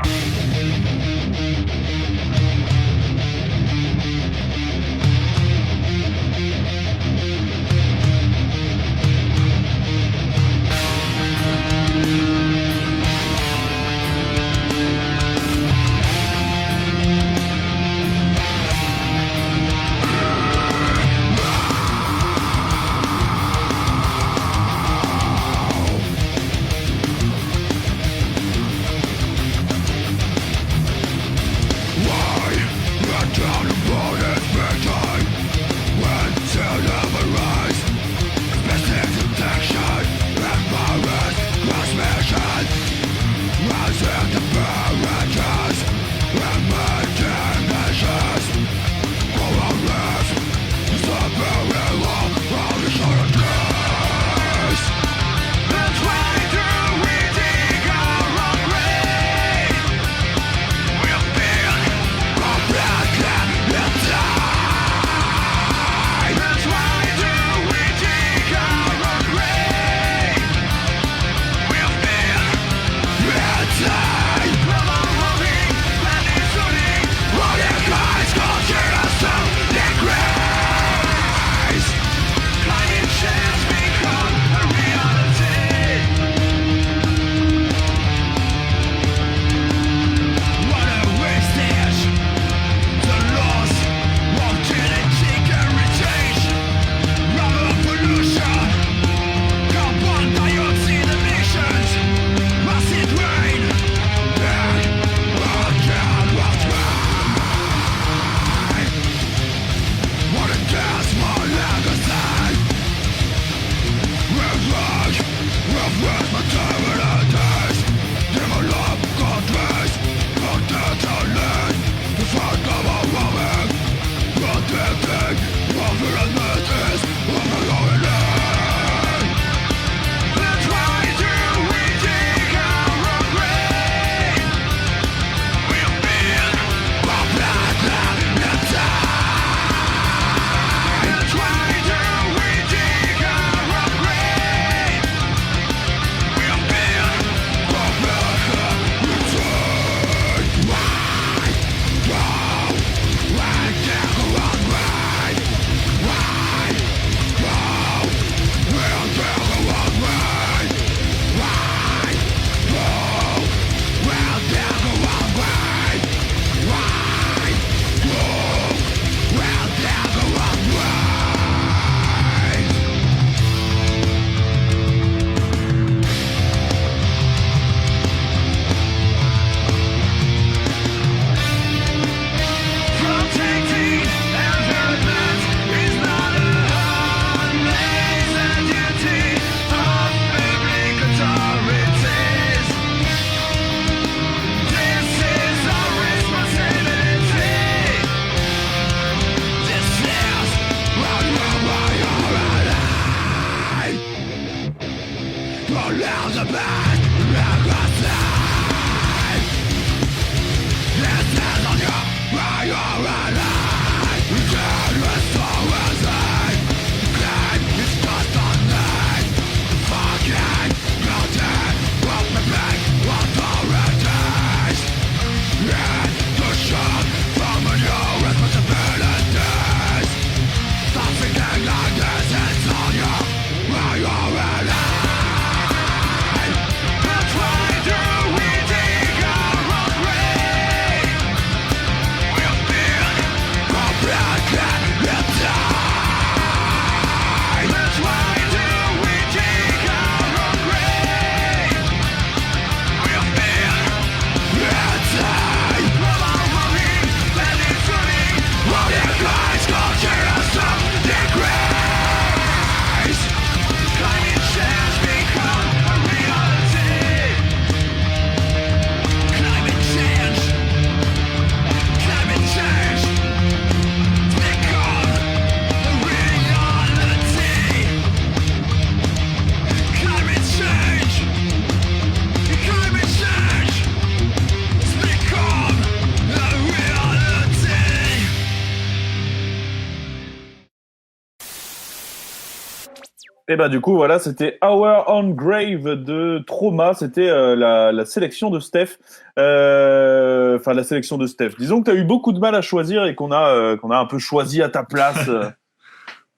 Speaker 1: Et ben du coup voilà, c'était Hour on Grave de Trauma, c'était la sélection de Steph, enfin la sélection de Steph. Disons que tu as eu beaucoup de mal à choisir et qu'on a un peu choisi à ta place.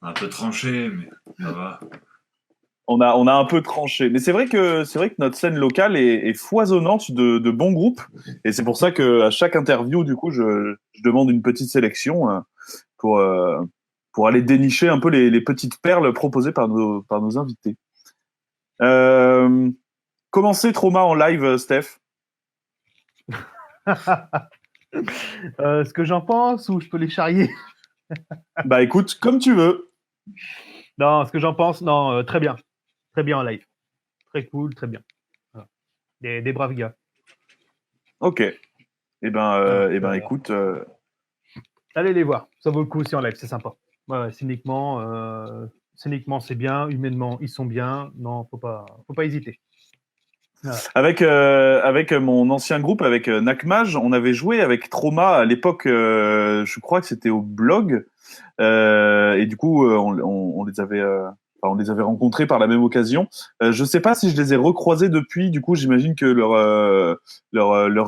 Speaker 2: Un peu tranché, mais ça va.
Speaker 1: On a un peu tranché, mais c'est vrai que notre scène locale est foisonnante de bons groupes et c'est pour ça que à chaque interview du coup je demande une petite sélection pour aller dénicher un peu les petites perles proposées par nos invités. Comment c'est Trauma en live, Steph?
Speaker 3: Ce que j'en pense ou je peux les charrier?
Speaker 1: Bah écoute, comme tu veux.
Speaker 3: Non, ce que j'en pense, non, très bien. Très bien en live. Très cool, très bien. Voilà. Des braves gars.
Speaker 1: Ok. Écoute.
Speaker 3: Allez les voir, ça vaut le coup aussi en live, c'est sympa. Ouais, scéniquement, c'est bien, humainement, ils sont bien. Non, faut pas hésiter. Voilà.
Speaker 1: Avec mon ancien groupe, avec Nakmaj, on avait joué avec Trauma à l'époque, je crois que c'était au blog, et du coup on les avait rencontrés par la même occasion. Je sais pas si je les ai recroisés depuis. Du coup, j'imagine que leur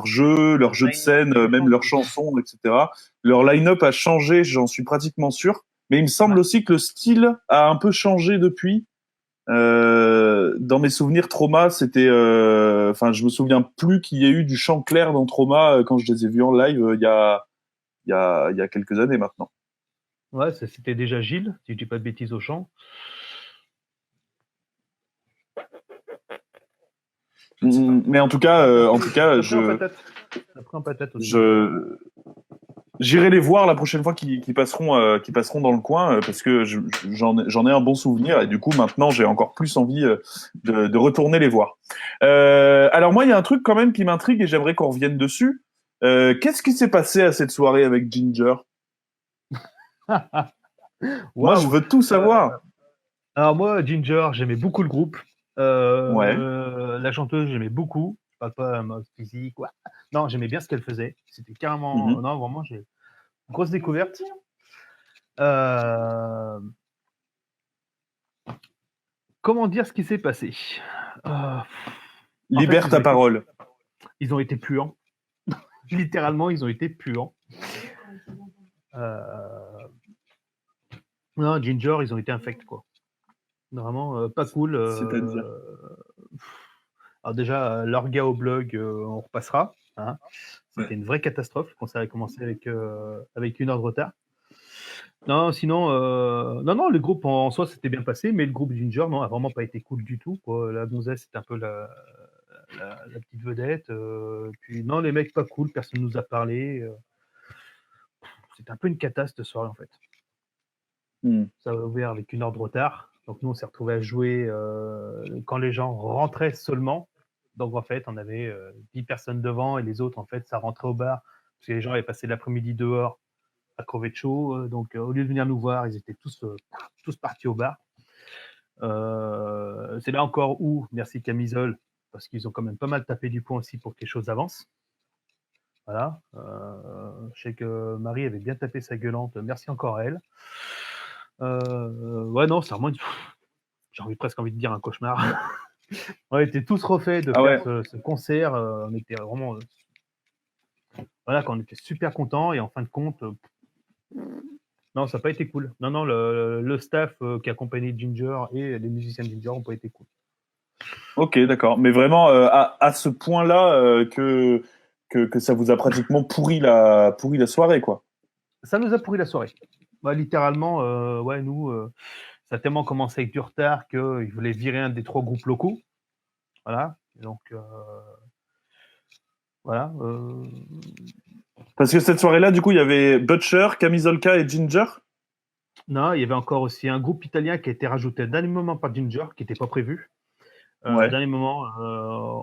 Speaker 1: jeu de scène, même leurs chansons, etc. Leur line-up a changé. J'en suis pratiquement sûr. Mais il me semble aussi que le style a un peu changé depuis. Dans mes souvenirs, Trauma, c'était, je me souviens plus qu'il y ait eu du chant clair dans Trauma quand je les ai vus en live il y a quelques années maintenant.
Speaker 3: Ouais, c'était déjà Gilles, si je dis pas de bêtises au chant.
Speaker 1: Mais en tout cas, j'irai les voir la prochaine fois qu'ils passeront dans le coin parce que j'en ai un bon souvenir et du coup maintenant j'ai encore plus envie de retourner les voir. Alors moi il y a un truc quand même qui m'intrigue et j'aimerais qu'on revienne dessus. Qu'est-ce qui s'est passé à cette soirée avec Ginger? Moi je veux tout savoir.
Speaker 3: Alors moi, Ginger, j'aimais beaucoup le groupe.
Speaker 1: Ouais.
Speaker 3: La chanteuse, j'aimais beaucoup. Je parle pas en mode physique. Ouais. Non, j'aimais bien ce qu'elle faisait. C'était carrément... Non, vraiment, j'ai une grosse découverte. Comment dire ce qui s'est passé?
Speaker 1: Libère ta parole.
Speaker 3: Ils ont été puants. Littéralement, ils ont été puants. Non, Ginger, ils ont été infects, quoi. Vraiment pas cool.
Speaker 1: C'est-à-dire
Speaker 3: Alors déjà, leur gars au blog, on repassera. Hein. C'était une vraie catastrophe quand ça a commencé avec 1 heure de retard. Non, sinon, non, le groupe en soi s'était bien passé, mais le groupe Ginger, non, a vraiment pas été cool du tout, quoi. La gonzesse, c'était un peu la petite vedette. Puis non, les mecs pas cool, personne nous a parlé. C'était un peu une catastrophe cette soirée en fait. Ça a ouvert avec 1 heure de retard. Donc nous, on s'est retrouvés à jouer quand les gens rentraient seulement. Donc en fait, on avait 10 personnes devant et les autres, en fait, ça rentrait au bar. Parce que les gens avaient passé l'après-midi dehors à crever de chaud. Donc au lieu de venir nous voir, ils étaient tous partis au bar. C'est là encore où, merci Camisole, parce qu'ils ont quand même pas mal tapé du poing aussi pour que les choses avancent. Voilà. Je sais que Marie avait bien tapé sa gueulante. Merci encore à elle. Ouais, non, c'est vraiment j'ai presque envie de dire un cauchemar. On était tous refaits de faire ce concert. On était vraiment voilà, quand on était super contents et en fin de compte, non, ça n'a pas été cool. Non, le staff qui accompagnait Ginger et les musiciens de Ginger n'ont pas été cool.
Speaker 1: Ok, d'accord. Mais vraiment à ce point-là que ça vous a pratiquement pourri la soirée, quoi.
Speaker 3: Ça nous a pourri la soirée. Bah, littéralement, ouais, nous, ça a tellement commencé avec du retard qu'ils voulaient virer un des 3 groupes locaux. Voilà. Donc, voilà.
Speaker 1: Parce que cette soirée-là, du coup, il y avait Butcher, Camisolka et Ginger.
Speaker 3: Non, il y avait encore aussi un groupe italien qui a été rajouté d'un moment par Ginger, qui n'était pas prévu. Dernier moment,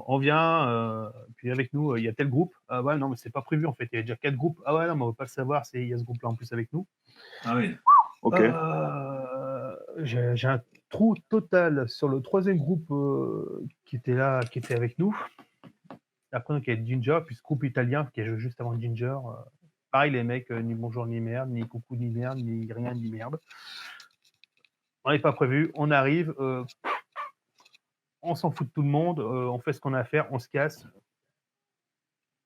Speaker 3: on vient, puis avec nous, il y a tel groupe. Ah ouais, non, mais c'est pas prévu en fait. Il y a déjà 4 groupes. Ah ouais, non, mais on ne veut pas le savoir. Il y a ce groupe-là en plus avec nous.
Speaker 2: Ah oui.
Speaker 1: Ok.
Speaker 3: J'ai un trou total sur le 3e groupe qui était là, qui était avec nous. Après, donc, il y a Ginger, puis ce groupe italien qui est juste avant Ginger. Pareil, les mecs, ni bonjour ni merde, ni coucou ni merde, ni rien ni merde. On n'est pas prévu, on arrive, on s'en fout de tout le monde, on fait ce qu'on a à faire, on se casse.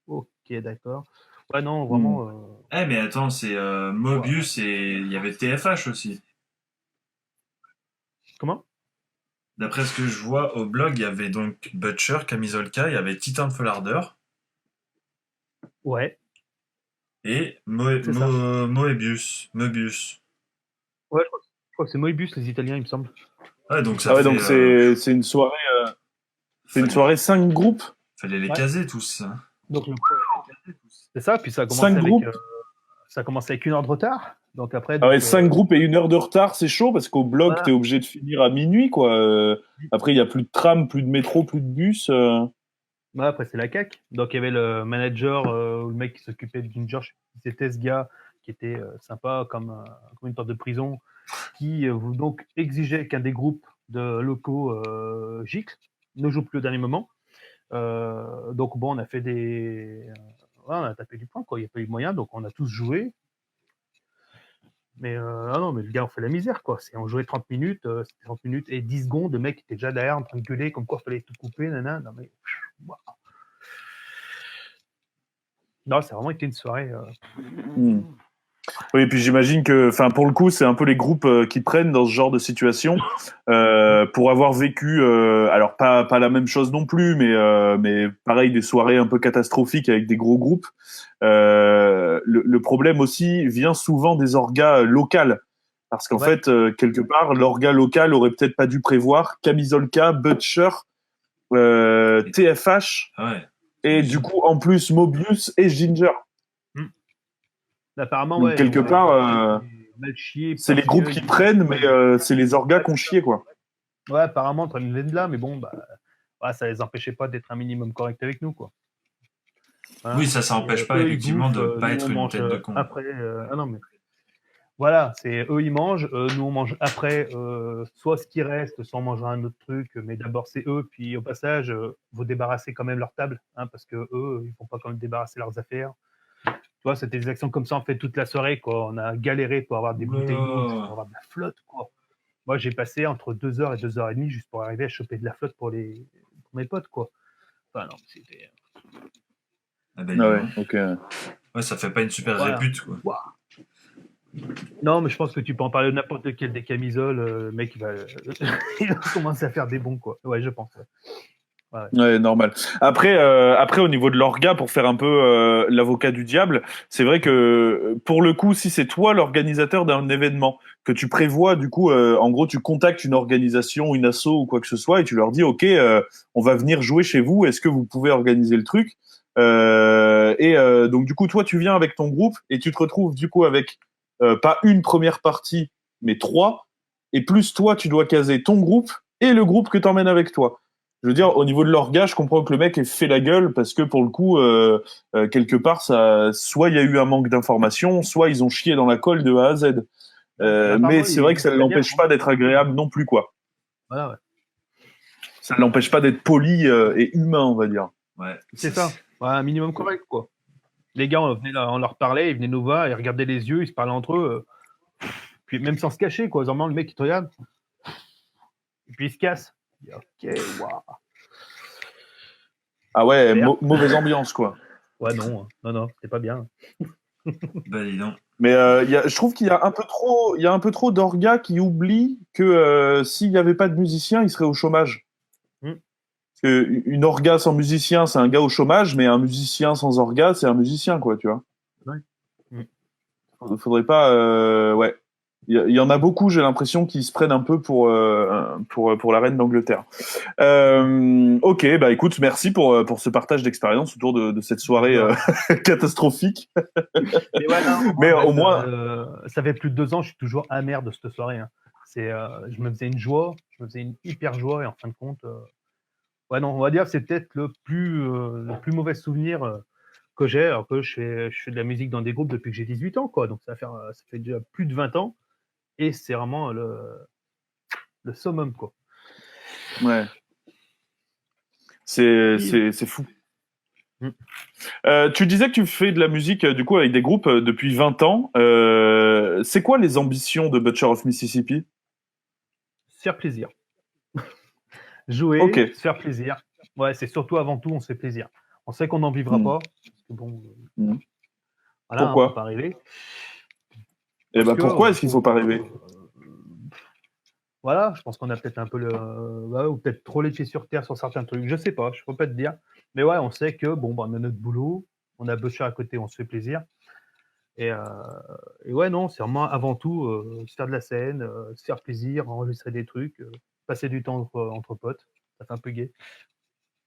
Speaker 3: Ok, d'accord. Ouais, non, vraiment.
Speaker 2: Mais attends, c'est Mobius et il y avait TFH aussi.
Speaker 3: Comment?
Speaker 2: D'après ce que je vois au blog, il y avait donc Butcher, Camisolka, il y avait Titan Fallarder
Speaker 3: Ouais.
Speaker 2: et
Speaker 3: C'est ça.
Speaker 2: Moebius.
Speaker 3: Ouais, je crois que c'est Moebius, les Italiens, il me semble.
Speaker 2: Ouais, donc ça
Speaker 1: Ah ouais,
Speaker 2: fait.
Speaker 1: donc c'est une soirée. C'est une soirée 5 groupes.
Speaker 2: Fallait les
Speaker 3: Ouais.
Speaker 2: caser tous.
Speaker 3: Donc, c'est ça, puis ça a commencé
Speaker 1: 5
Speaker 3: avec.
Speaker 1: groupes.
Speaker 3: Ça a commencé avec 1 heure de retard. Donc après.
Speaker 1: Ah ouais,
Speaker 3: donc,
Speaker 1: 5 groupes et 1 heure de retard, c'est chaud parce qu'au bloc,
Speaker 3: voilà.
Speaker 1: t'es obligé de finir à minuit, quoi. Après, il y a plus de tram, plus de métro, plus de bus.
Speaker 3: Ouais, après, c'est la CAQ. Donc, il y avait le manager, ou le mec qui s'occupait de Ginger, je sais pas si c'était ce gars, qui était sympa comme une porte de prison, qui donc exigeait qu'un des groupes de locaux gicles ne joue plus au dernier moment. Donc, bon, on a fait des. Ouais, on a tapé du poing, quoi. Il n'y a pas eu moyen, donc on a tous joué. Mais non, mais le gars, on fait la misère, quoi. On jouait 30 minutes, c'était 30 minutes et 10 secondes, le mec était déjà derrière en train de gueuler, comme quoi il fallait tout couper, nanana. Non, mais. Wow. Non, ça a vraiment été une soirée.
Speaker 1: Oui, et puis j'imagine que, enfin, pour le coup, c'est un peu les groupes qui prennent dans ce genre de situation pour avoir vécu, alors pas la même chose non plus, mais pareil, des soirées un peu catastrophiques avec des gros groupes. Le problème aussi vient souvent des orgas locales, parce qu'en fait, quelque part, l'orga local aurait peut-être pas dû prévoir Camisolka, Butcher, TFH, et du coup, en plus, Mobius et Ginger.
Speaker 3: Apparemment,
Speaker 1: donc, quelque part, c'est les groupes qui prennent, mais c'est les orgas qui ont chié, quoi.
Speaker 3: Ouais, apparemment, ils prennent de là, mais bon, ça les empêchait pas d'être un minimum correct avec nous, quoi.
Speaker 2: Hein, oui, ça n'empêche pas, effectivement, de ne pas être une tête de con.
Speaker 3: Après, non, mais voilà, c'est eux, ils mangent, nous, on mange après, soit ce qui reste, soit on mangera un autre truc, mais d'abord, c'est eux, puis au passage, vous débarrassez quand même leur table, hein, parce que eux, ils vont pas quand même débarrasser leurs affaires. Tu vois, c'était des actions comme ça, on fait toute la soirée, quoi. On a galéré pour avoir des bouteilles d'eau, pour avoir de la flotte, quoi. Moi, j'ai passé entre 2h et 2h30 juste pour arriver à choper de la flotte pour mes potes, quoi. Enfin, non, c'était.
Speaker 1: Ouais, ok.
Speaker 2: Ouais, ça fait pas une super répute, quoi.
Speaker 3: Wow. Non, mais je pense que tu peux en parler de n'importe lequel des camisoles, le mec, il va commencer à faire des bons, quoi. Ouais, je pense, ouais.
Speaker 1: Ouais, normal. Après, au niveau de l'orga, pour faire un peu l'avocat du diable, c'est vrai que pour le coup, si c'est toi l'organisateur d'un événement, que tu prévois, du coup, en gros, tu contactes une organisation, une asso ou quoi que ce soit, et tu leur dis, ok, on va venir jouer chez vous, est-ce que vous pouvez organiser le truc? Donc du coup, toi, tu viens avec ton groupe et tu te retrouves du coup avec pas une première partie, mais 3, et plus toi, tu dois caser ton groupe et le groupe que t'emmènes avec toi. Je veux dire, au niveau de l'orga, je comprends que le mec ait fait la gueule parce que pour le coup, quelque part, soit il y a eu un manque d'information, soit ils ont chié dans la colle de A à Z. Mais c'est vrai que ça ne l'empêche pas d'être agréable non plus, quoi.
Speaker 3: Voilà, ouais.
Speaker 1: Ça ne l'empêche pas d'être poli et humain, on va dire.
Speaker 2: Ouais,
Speaker 3: c'est ça. Ouais, un minimum correct, quoi. Les gars, on leur parlait, ils venaient nous voir, ils regardaient les yeux, ils se parlaient entre eux. Puis même sans se cacher, quoi. Normalement, le mec, il te regarde. Et puis il se casse. Ok, waouh.
Speaker 1: Ah ouais, mauvaise ambiance, quoi.
Speaker 3: Ouais, non, c'est pas bien.
Speaker 2: Bah, dis donc.
Speaker 1: Mais je trouve qu'il y a un peu trop d'orgas qui oublient que s'il n'y avait pas de musiciens, ils seraient au chômage. Parce que une orga sans musicien, c'est un gars au chômage, mais un musicien sans orga, c'est un musicien, quoi, tu vois.
Speaker 3: Ouais.
Speaker 1: Faudrait pas, ouais. Il y en a beaucoup, j'ai l'impression, qui se prennent un peu pour la reine d'Angleterre. Ok, bah écoute, merci pour ce partage d'expérience autour de cette soirée catastrophique. Mais au moins,
Speaker 3: ça fait plus de 2 ans, je suis toujours amer de cette soirée. Hein. Je me faisais une joie, je me faisais une hyper joie, et en fin de compte, ouais, non, on va dire que c'est peut-être le plus mauvais souvenir que j'ai. Alors que je fais de la musique dans des groupes depuis que j'ai 18 ans, quoi. Donc ça fait déjà plus de 20 ans. Et c'est vraiment le summum, quoi.
Speaker 1: Ouais. C'est fou. Tu disais que tu fais de la musique du coup avec des groupes depuis 20 ans. C'est quoi les ambitions de Butcher of Mississippi?
Speaker 3: faire plaisir. Jouer,
Speaker 1: Ok.
Speaker 3: se faire plaisir. Ouais, c'est surtout avant tout, on se fait plaisir. On sait qu'on n'en vivra pas. Parce que bon,
Speaker 1: Mm.
Speaker 3: voilà,
Speaker 1: Pourquoi
Speaker 3: faut pas rêver.
Speaker 1: Et
Speaker 3: Parce que,
Speaker 1: pourquoi est-ce qu'il faut pas rêver?
Speaker 3: Voilà, je pense qu'on a peut-être un peu ou peut-être trop les pieds sur terre sur certains trucs. Je sais pas, je peux pas te dire. Mais ouais, on sait que bon, on a notre boulot, on a Butcher à côté, on se fait plaisir. Et ouais, non, c'est vraiment avant tout se faire de la scène, se faire plaisir, enregistrer des trucs, passer du temps entre potes. Ça fait un peu gay.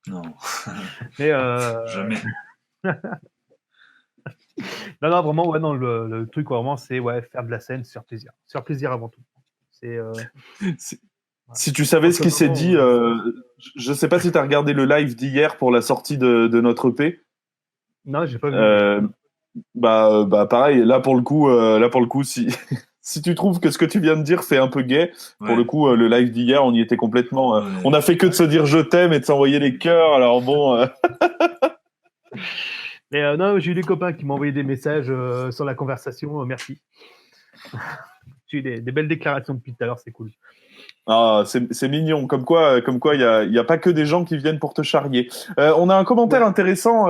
Speaker 2: Non,
Speaker 3: Mais
Speaker 2: jamais.
Speaker 3: non, vraiment, ouais, non, le truc vraiment, c'est ouais, faire de la scène, se faire plaisir. Se faire plaisir avant tout. C'est
Speaker 1: Si tu savais ce qui s'est dit, je sais pas si tu as regardé le live d'hier pour la sortie de notre EP.
Speaker 3: non, j'ai pas vu.
Speaker 1: Pareil, là pour le coup, si si tu trouves que ce que tu viens de dire fait un peu gay, pour
Speaker 2: Ouais.
Speaker 1: le coup, le live d'hier, on y était complètement.
Speaker 2: Ouais.
Speaker 1: On a fait que de se dire je t'aime et de s'envoyer les cœurs. Alors bon,
Speaker 3: Mais non, j'ai eu des copains qui m'ont envoyé des messages sur la conversation. Merci. J'ai eu des belles déclarations depuis tout à l'heure, c'est cool.
Speaker 1: c'est mignon. Comme quoi, il y a pas que des gens qui viennent pour te charrier. On a un commentaire intéressant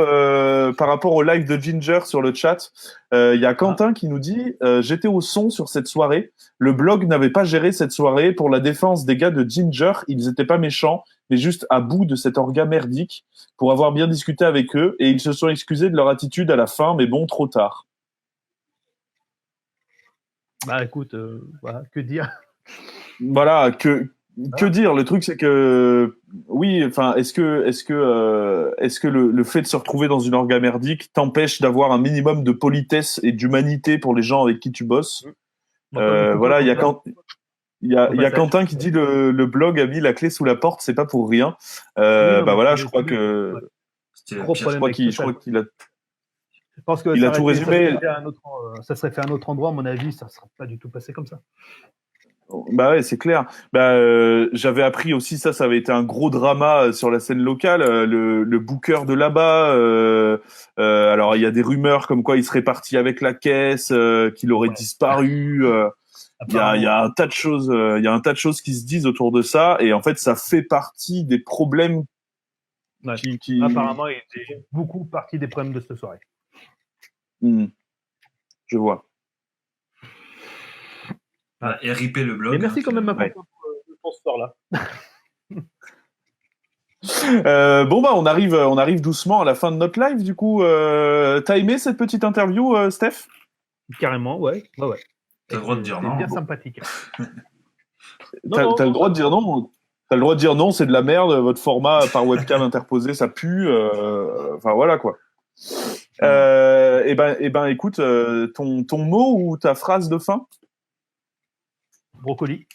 Speaker 1: par rapport au live de Ginger sur le chat. Il y a Quentin qui nous dit j'étais au son sur cette soirée. Le blog n'avait pas géré cette soirée. Pour la défense des gars de Ginger, ils étaient pas méchants, mais juste à bout de cet orga merdique pour avoir bien discuté avec eux et ils se sont excusés de leur attitude à la fin, mais bon, trop tard.
Speaker 3: Bah écoute, voilà, que dire.
Speaker 1: Voilà, que dire? Le truc, c'est que oui, enfin, est-ce que le fait de se retrouver dans une orga merdique t'empêche d'avoir un minimum de politesse et d'humanité pour les gens avec qui tu bosses? Voilà, il y a Quentin qui dit le blog a mis la clé sous la porte, c'est pas pour rien.
Speaker 3: Oui, non, mais
Speaker 1: Voilà,
Speaker 3: c'est-
Speaker 1: je crois que
Speaker 3: ouais.
Speaker 2: C'était
Speaker 3: Gros
Speaker 2: pire.
Speaker 3: problème avec
Speaker 1: je
Speaker 3: tout ça.
Speaker 1: crois qu'il a.
Speaker 3: Je pense que
Speaker 1: Il
Speaker 3: ça
Speaker 1: a tout
Speaker 3: aurait été-
Speaker 1: résumé.
Speaker 3: ça serait fait à un autre endroit, à mon avis, ça ne serait pas du tout passé comme ça.
Speaker 1: Bah ouais, c'est clair. J'avais appris aussi ça avait été un gros drama sur la scène locale. Le booker de là-bas. Alors il y a des rumeurs comme quoi il serait parti avec la caisse, qu'il aurait disparu. Il y a un tas de choses. Il y a un tas de choses qui se disent autour de ça. Et en fait, ça fait partie des problèmes
Speaker 3: Ouais.
Speaker 1: qui.
Speaker 3: Apparemment, il était beaucoup partie des problèmes de cette soirée.
Speaker 1: Je vois.
Speaker 2: Ah, et RIP le blog.
Speaker 3: Et merci quand même,
Speaker 1: Ouais.
Speaker 3: pour ce soir-là.
Speaker 1: On arrive doucement à la fin de notre live. Du coup, t'as aimé cette petite interview, Steph?
Speaker 3: Carrément, ouais.
Speaker 2: T'as le droit de dire
Speaker 3: C'était
Speaker 2: non.
Speaker 3: bien
Speaker 2: Bon.
Speaker 3: sympathique.
Speaker 1: T'as le droit de dire non. T'as le droit de dire non, c'est de la merde. Votre format par webcam interposé, ça pue. Enfin voilà quoi. Écoute, ton mot ou ta phrase de fin?
Speaker 3: Brocoli.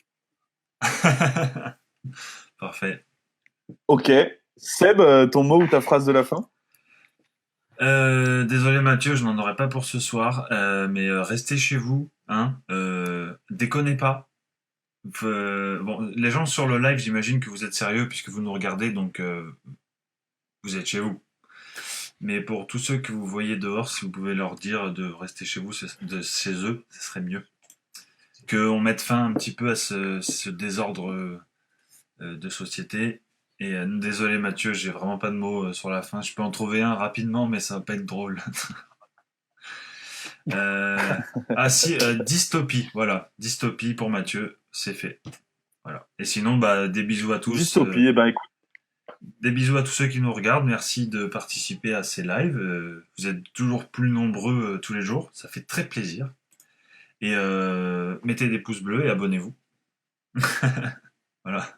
Speaker 2: Parfait.
Speaker 1: Ok. Seb, ton mot ou ta phrase de la fin?
Speaker 2: Désolé Mathieu, je n'en aurai pas pour ce soir, mais restez chez vous, hein. Déconnez pas. Bon, les gens sur le live, j'imagine que vous êtes sérieux puisque vous nous regardez, donc vous êtes chez vous. Mais pour tous ceux que vous voyez dehors, si vous pouvez leur dire de rester chez vous, chez eux, ce serait mieux. Qu'on mette fin un petit peu à ce désordre de société. Et désolé Mathieu, j'ai vraiment pas de mots sur la fin. Je peux en trouver un rapidement, mais ça va pas être drôle. Dystopie, voilà. Dystopie pour Mathieu, c'est fait. Voilà. Et sinon, des bisous à tous.
Speaker 1: Dystopie, écoute.
Speaker 2: Des bisous à tous ceux qui nous regardent. Merci de participer à ces lives. Vous êtes toujours plus nombreux tous les jours. Ça fait très plaisir. Et mettez des pouces bleus et abonnez-vous. Voilà.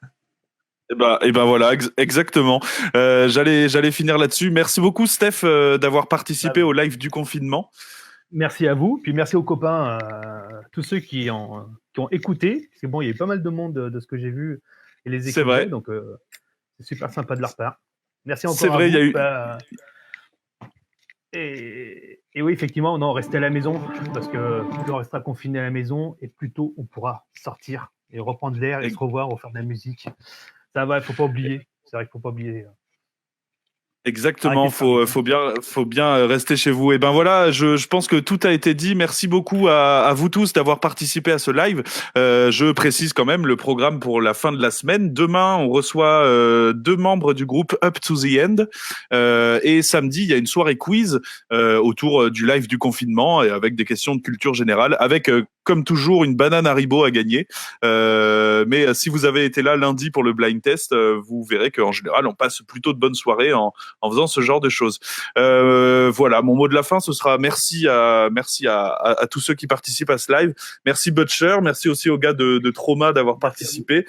Speaker 1: Voilà, exactement. J'allais finir là-dessus. Merci beaucoup, Steph, d'avoir participé au live du confinement.
Speaker 3: Merci à vous, puis merci aux copains, tous ceux qui ont écouté. Parce que bon, il y a eu pas mal de monde de ce que j'ai vu et les écouter,
Speaker 1: C'est vrai.
Speaker 3: donc c'est super sympa de leur part. Merci encore
Speaker 1: C'est vrai,
Speaker 3: à vous.
Speaker 1: il y a eu.
Speaker 3: Et oui, effectivement, non, restez à la maison, parce que plus on restera confiné à la maison, et plus tôt on pourra sortir et reprendre l'air et se revoir, refaire de la musique. Ça va, il faut pas oublier. C'est vrai qu'il faut pas oublier.
Speaker 1: Exactement,
Speaker 3: Arrêtez
Speaker 1: faut bien rester chez vous. Et ben voilà, je pense que tout a été dit. Merci beaucoup à vous tous d'avoir participé à ce live. Je précise quand même le programme pour la fin de la semaine. Demain, on reçoit 2 membres du groupe Up to the End. Et samedi, il y a une soirée quiz autour du live du confinement et avec des questions de culture générale, avec comme toujours une banane Haribo à gagner. Mais si vous avez été là lundi pour le blind test, vous verrez qu'en général, on passe plutôt de bonnes soirées en faisant ce genre de choses. Voilà, mon mot de la fin, ce sera merci à tous ceux qui participent à ce live. Merci Butcher, merci aussi aux gars de Trauma d'avoir participé.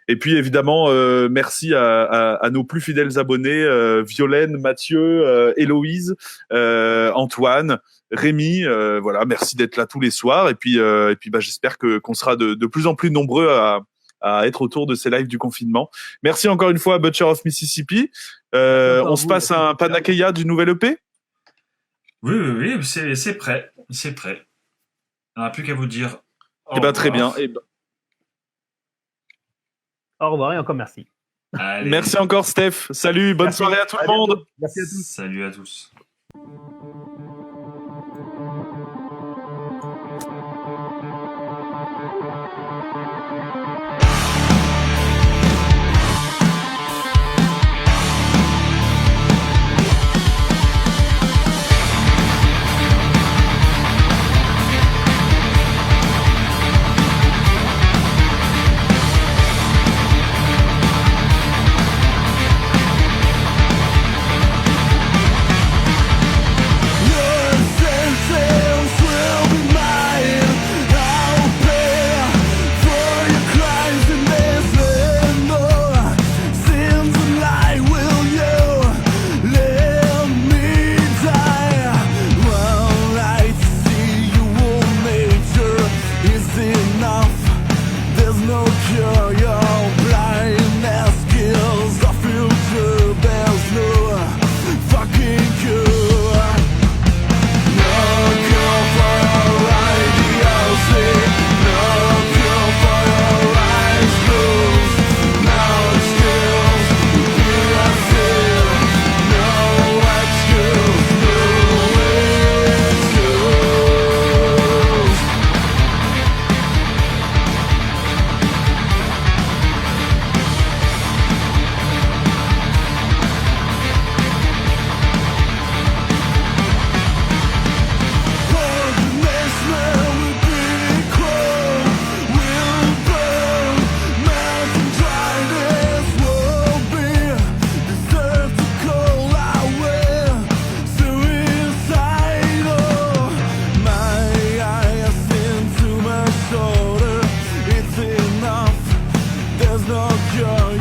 Speaker 1: Et puis évidemment, merci à nos plus fidèles abonnés, Violaine, Mathieu, Héloïse, Antoine, Rémi. Voilà, merci d'être là tous les soirs. Et puis j'espère qu'on sera de plus en plus nombreux à être autour de ces lives du confinement. Merci encore une fois à Butcher of Mississippi. On se passe un Panakeya du nouvel EP.
Speaker 2: Oui, c'est prêt. C'est prêt. On n'a plus qu'à vous dire.
Speaker 1: Eh ben, très bien.
Speaker 3: Au revoir et encore merci.
Speaker 2: Allez.
Speaker 1: Merci encore, Steph. Salut, bonne soirée à tout le monde.
Speaker 3: Merci à tous.
Speaker 2: Salut à tous.
Speaker 8: There's no cure,